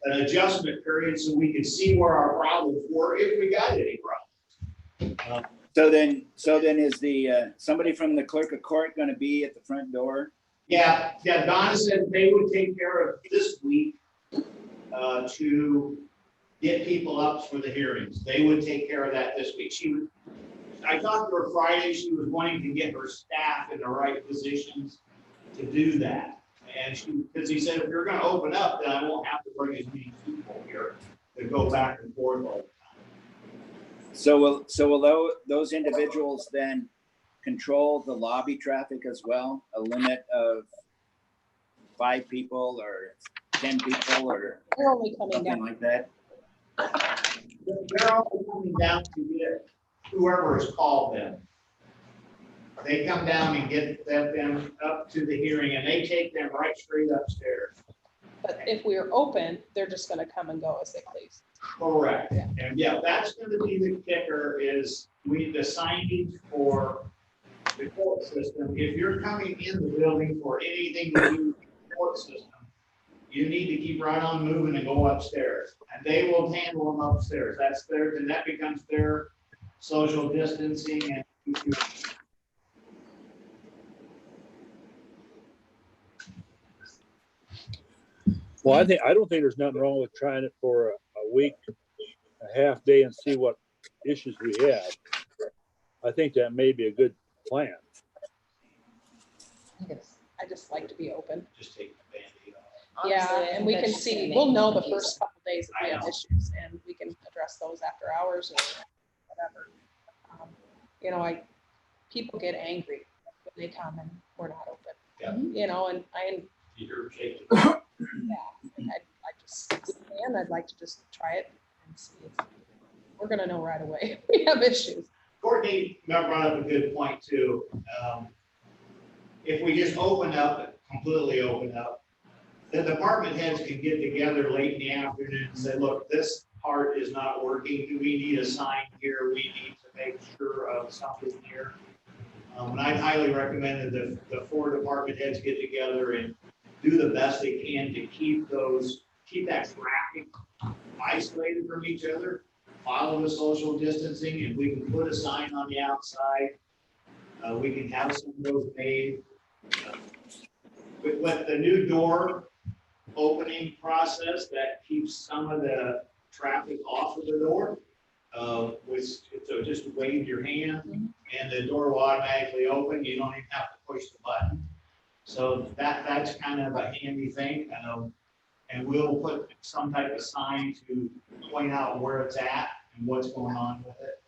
an adjustment period so we could see where our problems were, if we got any problems. So then is the, somebody from the clerk of court gonna be at the front door? Yeah, Donna said they would take care of this week to get people up for the hearings. They would take care of that this week. I talked to her Friday, she was wanting to get her staff in the right positions to do that. And because he said, if you're gonna open up, then I won't have to bring as many people here to go back and forth all the time. So will those individuals then control the lobby traffic as well? A limit of 5 people or 10 people or They're only coming something down. like that? They're all coming down to get whoever has called them. They come down and get them up to the hearing, and they take them right straight upstairs. But if we are open, they're just gonna come and go as they please. Correct. And yeah, that's gonna be the kicker is the signage for the court system. If you're coming in the building for anything to do with the court system, you need to keep right on moving and go upstairs. And they will handle them upstairs. That's their, and that becomes their social distancing and. Well, I don't think there's nothing wrong with trying it for a week, a half day, and see what issues we have. I think that may be a good plan. I just like to be open. Just take the Band-Aid off. Honestly, I Yeah, think and we that can should see, make we'll know the it first couple days if we I have know. issues, and we can address those after hours or whatever. You know, people get angry when they come and we're not open. Yeah. You know, and You're shaking. yeah, and I just, and I'd like to just try it and see if we're gonna know right away if we have issues. Courtney brought up a good point too. If we just completely open up, the department heads can get together late in the afternoon and say, look, this part is not working. Do we need a sign here? We need to make sure of something here. And I highly recommend that the 4 department heads get together and do the best they can to keep that traffic isolated from each other, follow the social distancing. If we can put a sign on the outside, we can have some of those made. With the new door opening process, that keeps some of the traffic off of the door. So just wave your hand and the door will automatically open. You don't even have to push the button. So that's kind of a handy thing. And we'll put some type of sign to point out where it's at and what's going on with it.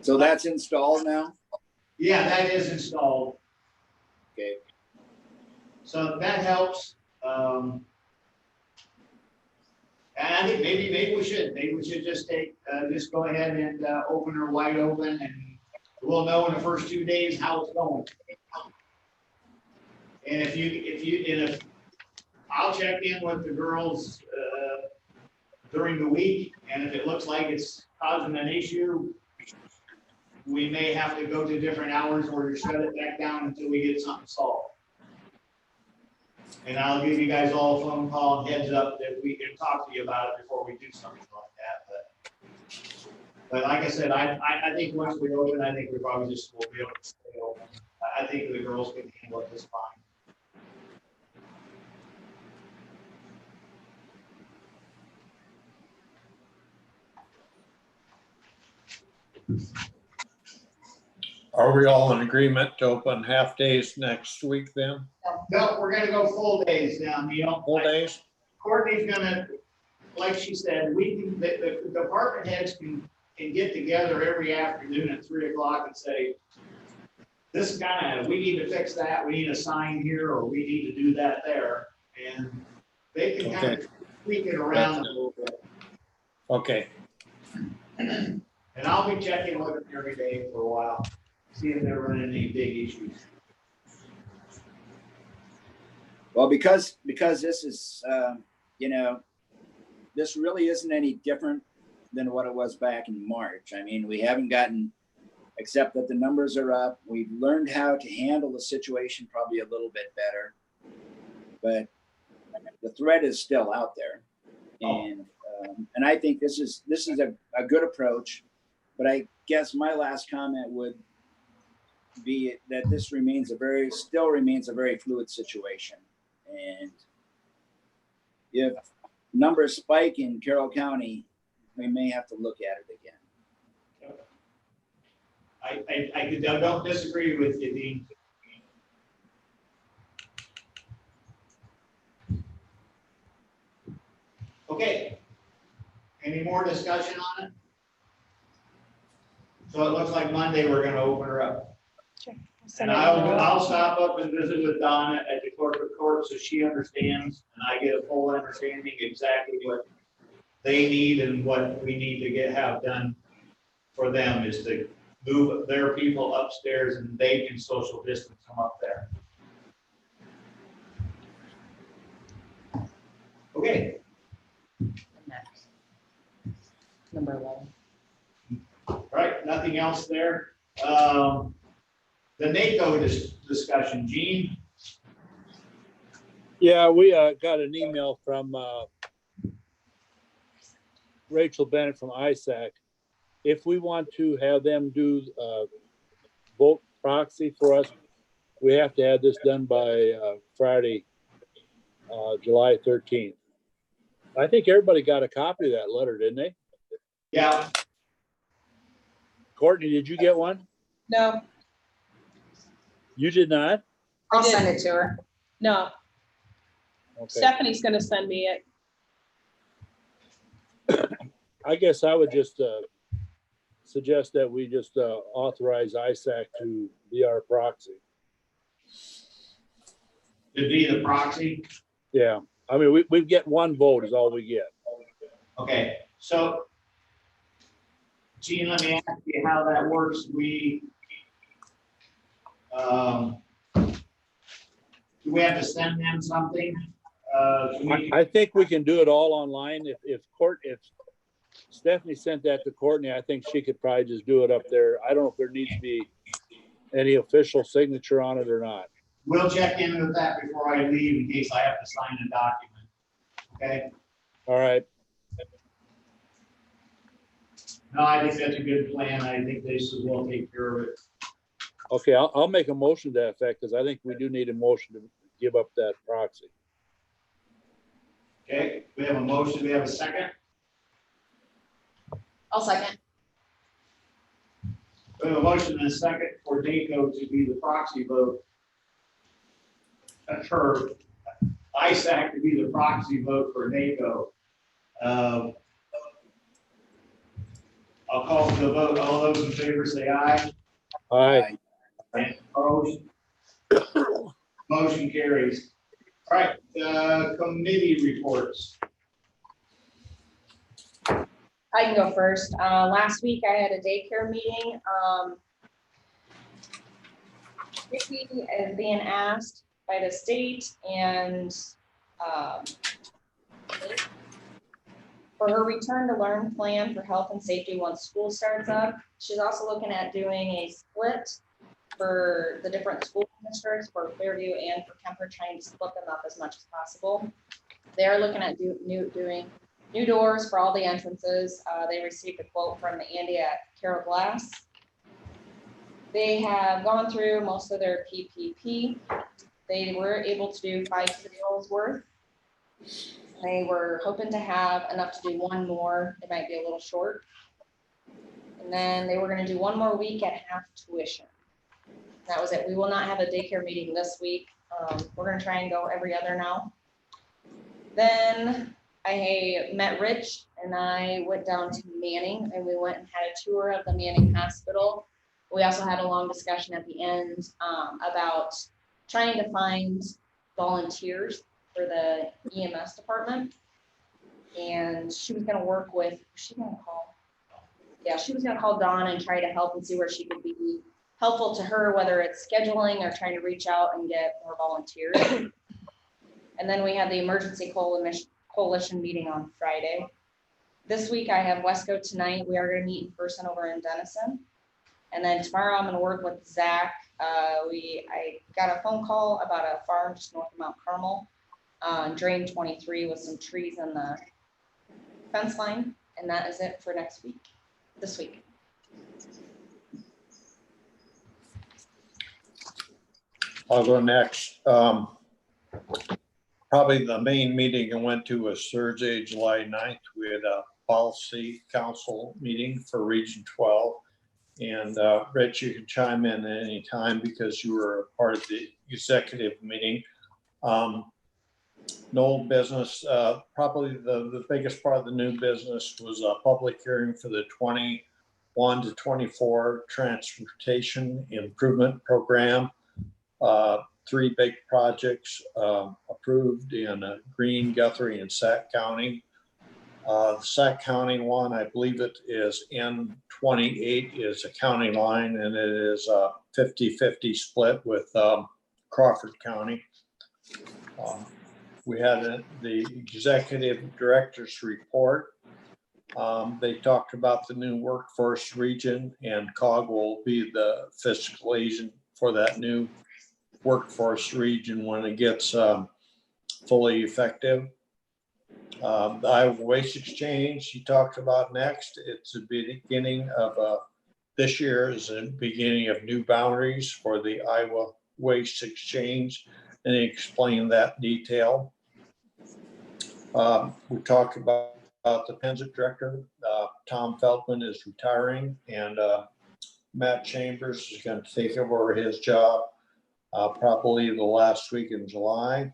So that's installed now? Yeah, that is installed. Okay. So that helps. And I think maybe we should just just go ahead and open her wide open, and we'll know in the first 2 days how it's going. And if I'll check in with the girls during the week, and if it looks like it's causing an issue, we may have to go to different hours or shut it back down until we get something solved. And I'll give you guys all a phone call and heads up that we can talk to you about it before we do something like that. But like I said, I think once we open, I think we probably just will be able to stay open. I think the girls can handle it just fine. Are we all in agreement to open half days next week then? No, we're gonna go full days now, Neil. Full days? Courtney's gonna, like she said, the department heads can get together every afternoon at 3 o'clock and say, this kind of, we need to fix that, we need a sign here, or we need to do that there. And they can kind of tweak it around a little bit. Okay, And I'll be checking with them every day for a while, see if they're running any big issues. Well, because this is, this really isn't any different than what it was back in March. I mean, we haven't gotten, except that the numbers are up. We've learned how to handle the situation probably a little bit better, but the threat is still out there. And I think this is a good approach, but I guess my last comment would be that this still remains a very fluid situation. And if numbers spike in Carroll County, we may have to look at it again. I don't disagree with you, Dean. Okay. Any more discussion on it? So it looks like Monday we're gonna open her up. And I'll stop up and visit with Donna at the corporate court so she understands and I get a full understanding exactly what they need and what we need to have done for them is to move their people upstairs and they can social distance them up there. Okay. Next. Number 11. All right, nothing else there. The NACO discussion, Gene? Yeah, we got an email from Rachel Bennett from ISAC. If we want to have them do vote proxy for us, we have to have this done by Friday, July 13th. I think everybody got a copy of that letter, didn't they? Yeah. Courtney, did you get one? No, You did not? I'll send it to her. no. Okay. Stephanie's gonna send me it. I guess I would just suggest that we just authorize ISAC to be our proxy. To be the proxy? Yeah, I mean, we get one vote is all we get. Okay, so Gene, let me ask you how that works. Do we have to send them something? I think we can do it all online. If Stephanie sent that to Courtney, I think she could probably just do it up there. I don't know if there needs to be any official signature on it or not. We'll check in with that before I leave in case I have to sign a document. Okay? All right. No, I think that's a good plan. I think they should well take care of it. Okay, I'll make a motion to that effect because I think we do need a motion to give up that proxy. Okay, we have a motion. We have a second. I'll second. We have a motion and a second for NACO to be the proxy vote. For ISAC to be the proxy vote for NACO. I'll call for the vote. All those in favor say aye. Aye. And opposed? Motion carries. All right, committee reports. I can go first. Last week I had a daycare meeting. Vicky is being asked by the state and for her return to learn plan for health and safety once school starts up. She's also looking at doing a split for the different school districts for Fairview and for Kemper, trying to split them up as much as possible. They're looking at doing new doors for all the entrances. They received a quote from Andy at Carroll Glass. They have gone through most of their PPP. They were able to do 5 cereals worth. They were hoping to have enough to do one more. It might be a little short. And then they were going to do one more week at half tuition. That was it. We will not have a daycare meeting this week. We're going to try and go every other now. Then I met Rich and I went down to Manning and we went and had a tour of the Manning Hospital. We also had a long discussion at the end about trying to find volunteers for the EMS department. And she was gonna work with, she was gonna call Dawn and try to help and see where she could be helpful to her, whether it's scheduling or trying to reach out and get more volunteers. And then we had the emergency coalition meeting on Friday. This week I have Wesco tonight. We are gonna meet in person over in Denison. And then tomorrow I'm gonna work with Zach. I got a phone call about a farm just north of Mount Carmel, drain 23 with some trees in the fence line. And that is it for this week. I'll go next. Probably the main meeting I went to was Thursday, July 9th. We had a policy council meeting for Region 12. And Rich, you can chime in at any time because you were a part of the executive meeting. No business, probably the biggest part of the new business was a public hearing for the 21 to 24 transportation improvement program. 3 big projects approved in Greene, Guthrie, and Sac County. The Sac County one, I believe it is N28 is a county line, and it is a 50-50 split with Crawford County. We had the executive director's report. They talked about the new workforce region, and COG will be the fiscal agent for that new workforce region when it gets fully effective. The Iowa Waste Exchange he talked about next. It's the beginning of this year is the beginning of new boundaries for the Iowa Waste Exchange, and he explained that in detail. We talked about the Pensit director. Tom Feldman is retiring, and Matt Chambers is going to take over his job probably the last week in July.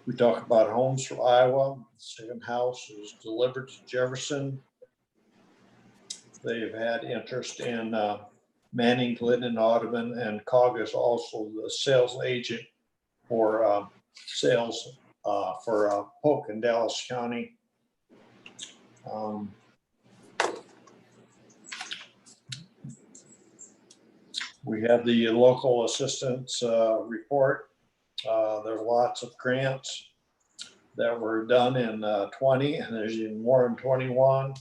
We talk about Homes for Iowa. The second house is delivered to Jefferson. They've had interest in Manning, Glidden, Audubon, and COG is also the sales agent for sales for Polk in Dallas County. We have the local assistance report. There are lots of grants that were done in 20, and there's even more in 21.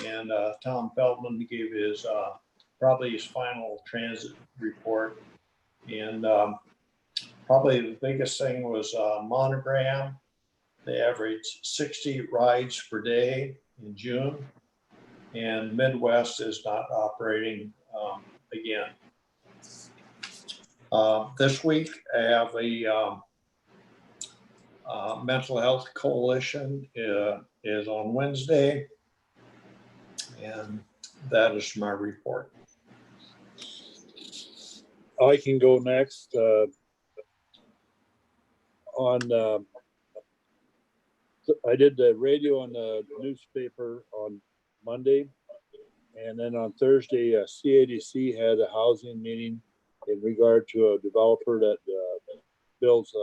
And Tom Feldman gave his probably his final transit report. And probably the biggest thing was Monogram. They averaged 60 rides per day in June, and Midwest is not operating again. This week, I have a mental health coalition is on Wednesday, and that is my report. I can go next. I did the radio and the newspaper on Monday, and then on Thursday, CADC had a housing meeting in regard to a developer that builds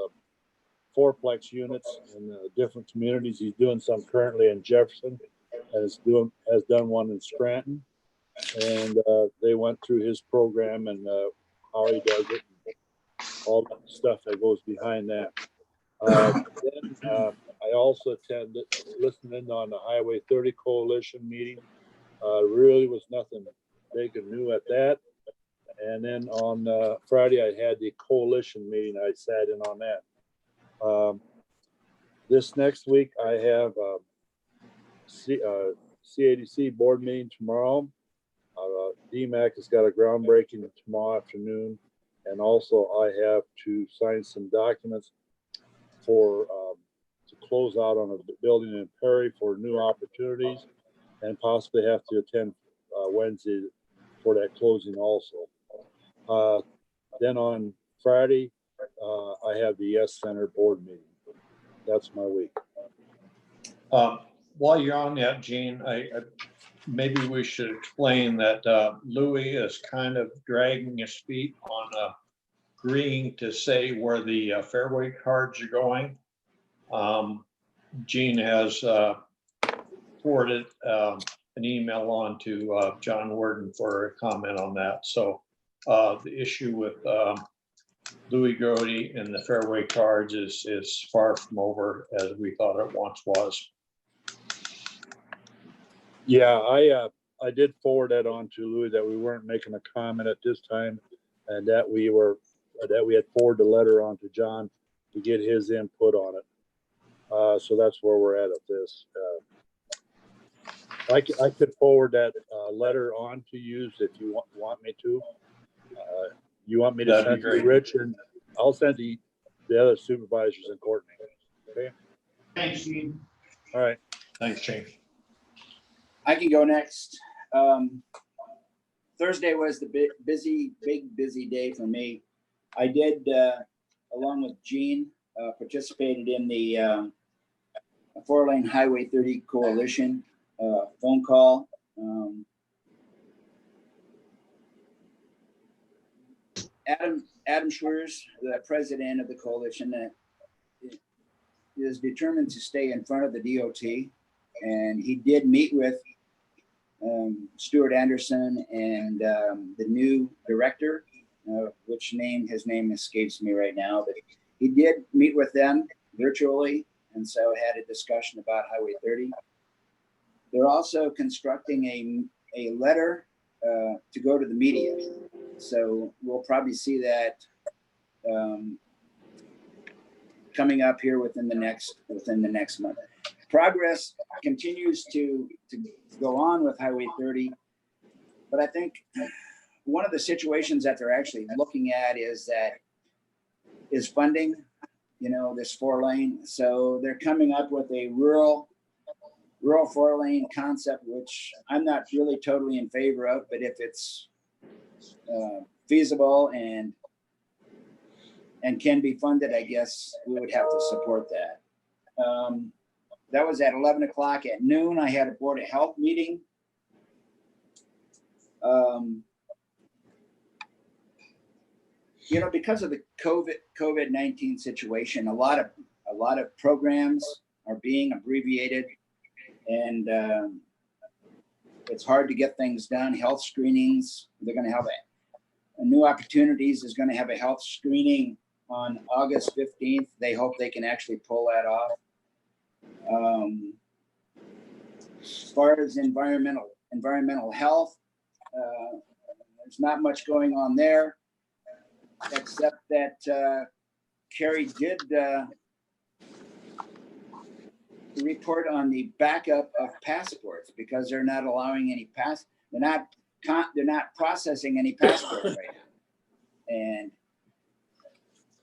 4-plex units in different communities. He's doing some currently in Jefferson, and has done one in Scranton. And they went through his program and how he does it, and all the stuff that goes behind that. Then I also attended, listening on the Highway 30 Coalition meeting. Really was nothing big and new at that. And then on Friday, I had the coalition meeting. I sat in on that. This next week, I have CADC board meeting tomorrow. DMAC has got a groundbreaking tomorrow afternoon. And also I have to sign some documents for to close out on a building in Perry for new opportunities, and possibly have to attend Wednesday for that closing also. Then on Friday, I have the Yes Center board meeting. That's my week. While you're on that, Gene, maybe we should explain that Louis is kind of dragging his feet on agreeing to say where the fairway cards are going. Gene has forwarded an email on to John Worden for a comment on that. So the issue with Louis Grody and the fairway cards is far from over as we thought it once was. Yeah, I did forward that on to Louis, that we weren't making a comment at this time, and that we had forwarded the letter on to John to get his input on it. So that's where we're at this. I could forward that letter on to you if you want me to. You want me to That'd be send it to great. Rich, and I'll send the other supervisors and Courtney. Okay. Thanks, Gene. All right. Thanks, Gene. I can go next. Thursday was the big busy day for me. I did, along with Gene, participated in the 4-lane Highway 30 Coalition phone call. Adam Schwers, the president of the coalition, is determined to stay in front of the DOT, and he did meet with Stuart Anderson and the new director, his name escapes me right now, but he did meet with them virtually, and so had a discussion about Highway 30. They're also constructing a letter to go to the media, so we'll probably see that coming up here within the next month. Progress continues to go on with Highway 30, but I think one of the situations that they're actually looking at is funding, this 4-lane. So they're coming up with a rural 4-lane concept, which I'm not really totally in favor of, but if it's feasible and can be funded, I guess we would have to support that. That was at 11 o'clock. At noon, I had a Board of Health meeting. Because of the COVID-19 situation, a lot of programs are being abbreviated, and it's hard to get things done. Health screenings, they're going to have a New Opportunities is going to have a health screening on August 15th. They hope they can actually pull that off. As far as environmental health, there's not much going on there, except that Carrie did report on the backup of passports, because they're not allowing any they're not processing any passports right now. And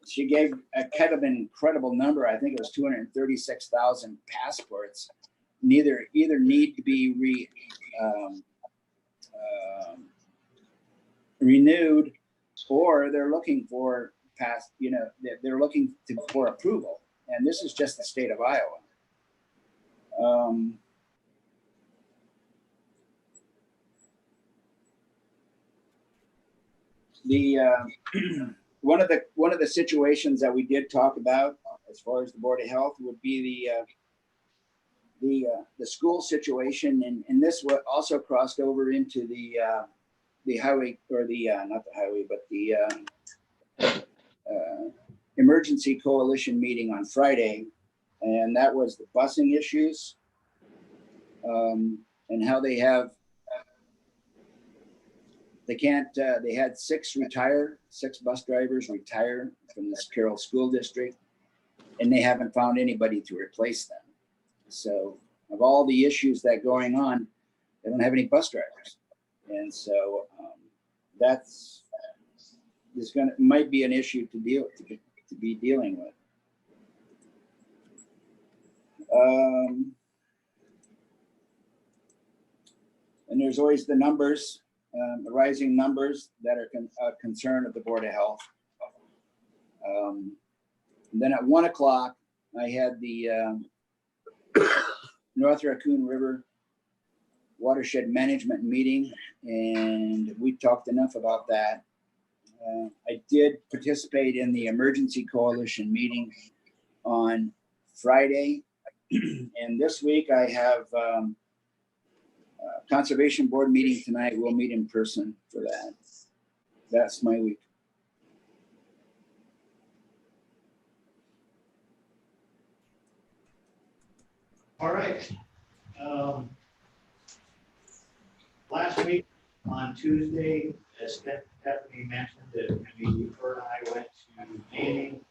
she gave a kind of an incredible number. I think it was 236,000 passports. Either need to be renewed, or they're looking for they're looking for approval. And this is just the state of Iowa. One of the situations that we did talk about as far as the Board of Health would be the school situation, and this also crossed over into the highway, or not the highway, but the emergency coalition meeting on Friday, and that was the busing issues, and how they had 6 bus drivers retire from this Carroll school district, and they haven't found anybody to replace them. So of all the issues that going on, they don't have any bus drivers. And so might be an issue to be dealing with. And there's always the numbers, the rising numbers that are a concern of the Board of Health. And then at 1 o'clock, I had the North Raccoon River watershed management meeting, and we talked enough about that. I did participate in the emergency coalition meeting on Friday. And this week I have conservation board meeting tonight. We'll meet in person for that. That's my week. All right. Last week on Tuesday, as Stephanie mentioned, that her and I went to Manning,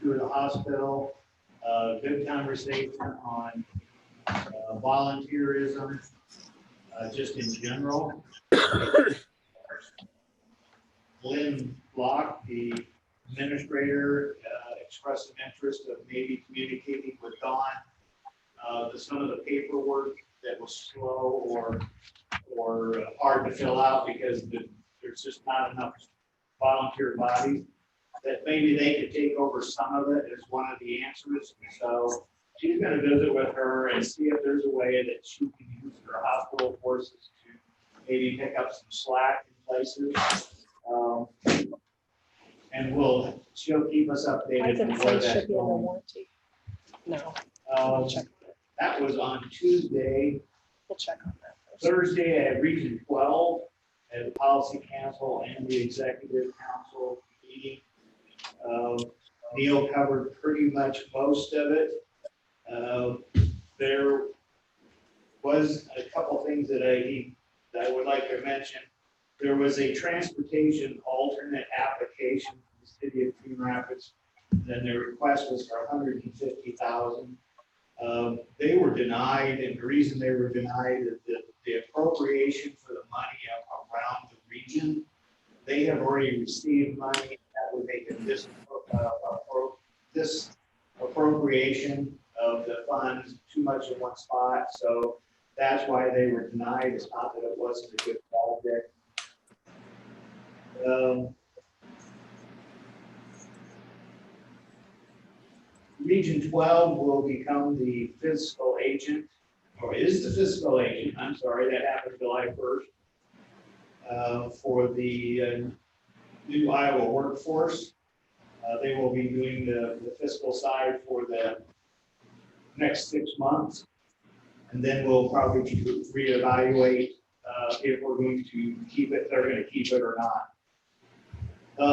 to the hospital. Good conversation on volunteerism, just in general. Lynn Block, the administrator, expressed an interest of maybe communicating with Dawn some of the paperwork that was slow or hard to fill out because there's just not enough volunteer bodies, that maybe they could take over some of it as one of the answers. So she's going to visit with her and see if there's a way that she can use her hospital forces to maybe pick up some slack in places. And she'll keep us I updated can on say where it that's should be under going. warranty. No, Check. That was on Tuesday. we'll check on that first. Thursday, I had Region 12 at the Policy Council and the Executive Council meeting. Neil covered pretty much most of it. There was a couple things that I would like to mention. There was a transportation alternate application for the city of Coon Rapids. Then the request was for $150,000. They were denied, and the reason they were denied is that the appropriation for the money around the region, they have already received money that would make this appropriation of the funds too much in one spot. So that's why they were denied. It's not that it wasn't a good project. Region 12 will become the fiscal agent, or is the fiscal agent, I'm sorry, that happened July 1st, for the new Iowa workforce. They will be doing the fiscal side for the next 6 months. And then we'll probably reevaluate if we're going to keep it, they're going to keep it or not.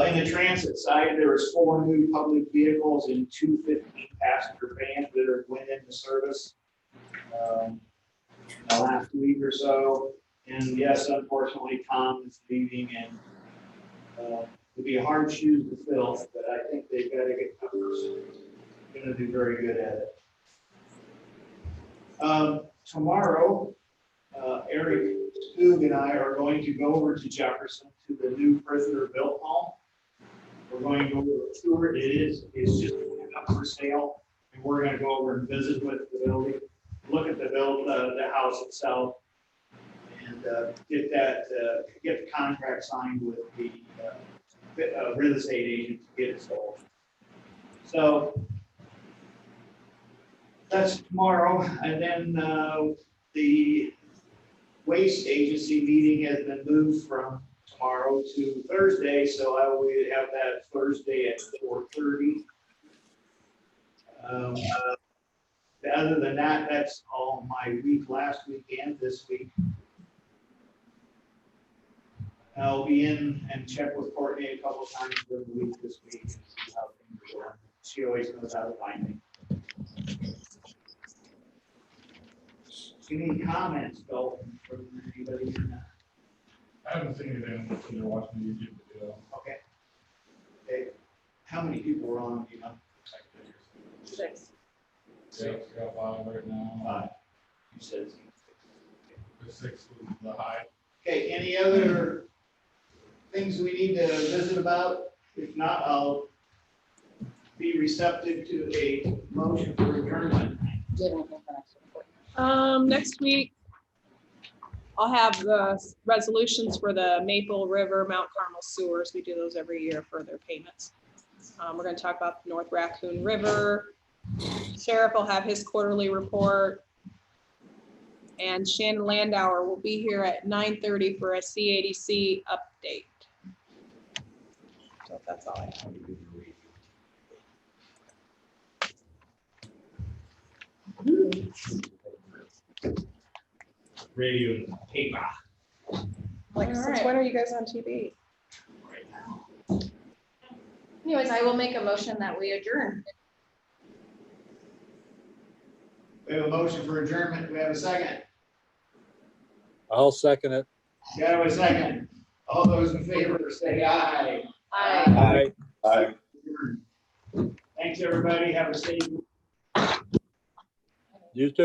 In the transit side, there was 4 new public vehicles and 2 15-passenger vans that went into service in the last week or so. And yes, unfortunately, Tom is leaving, and it'll be hard shoes to fill, but I think they've got to get numbers. Going to do very good at it. Tomorrow, Eric Skoog and I are going to go over to Jefferson to the new prisoner built home. We're going to go over a tour. It's just up for sale, and we're going to go over and visit with the building, look at the house itself, and get the contract signed with the real estate agent to get it sold. So that's tomorrow, and then the waste agency meeting has been moved from tomorrow to Thursday, so I will have that Thursday at 4:30. Other than that, that's all my week last week and this week. I'll be in and check with Courtney a couple times during the week this week and see how things are going. She always knows how to find me. Any comments, Bill, from anybody? I haven't seen anything since you're watching the YouTube video. Okay. Okay. How many people were on, you know? 6. Six, we got 5 right now. 5. You said 6. The 6 was the high. Okay, any other things we need to visit about? If not, I'll be receptive to a motion for adjournment. Next week, I'll have the resolutions for the Maple River, Mount Carmel sewers. We do those every year for their payments. We're going to talk about the North Raccoon River. Sheriff will have his quarterly report. And Shannon Landauer will be here at 9:30 for a CADC update. So that's all I have. Radio and paper. Like, All since right. when are you guys on TV? Anyways, I will make a motion that we adjourn. We have a motion for adjournment. Do we have a second? I'll second it. Got to have a second. All those in favor say aye. Aye. Aye. Thanks, everybody. Have a safe You too.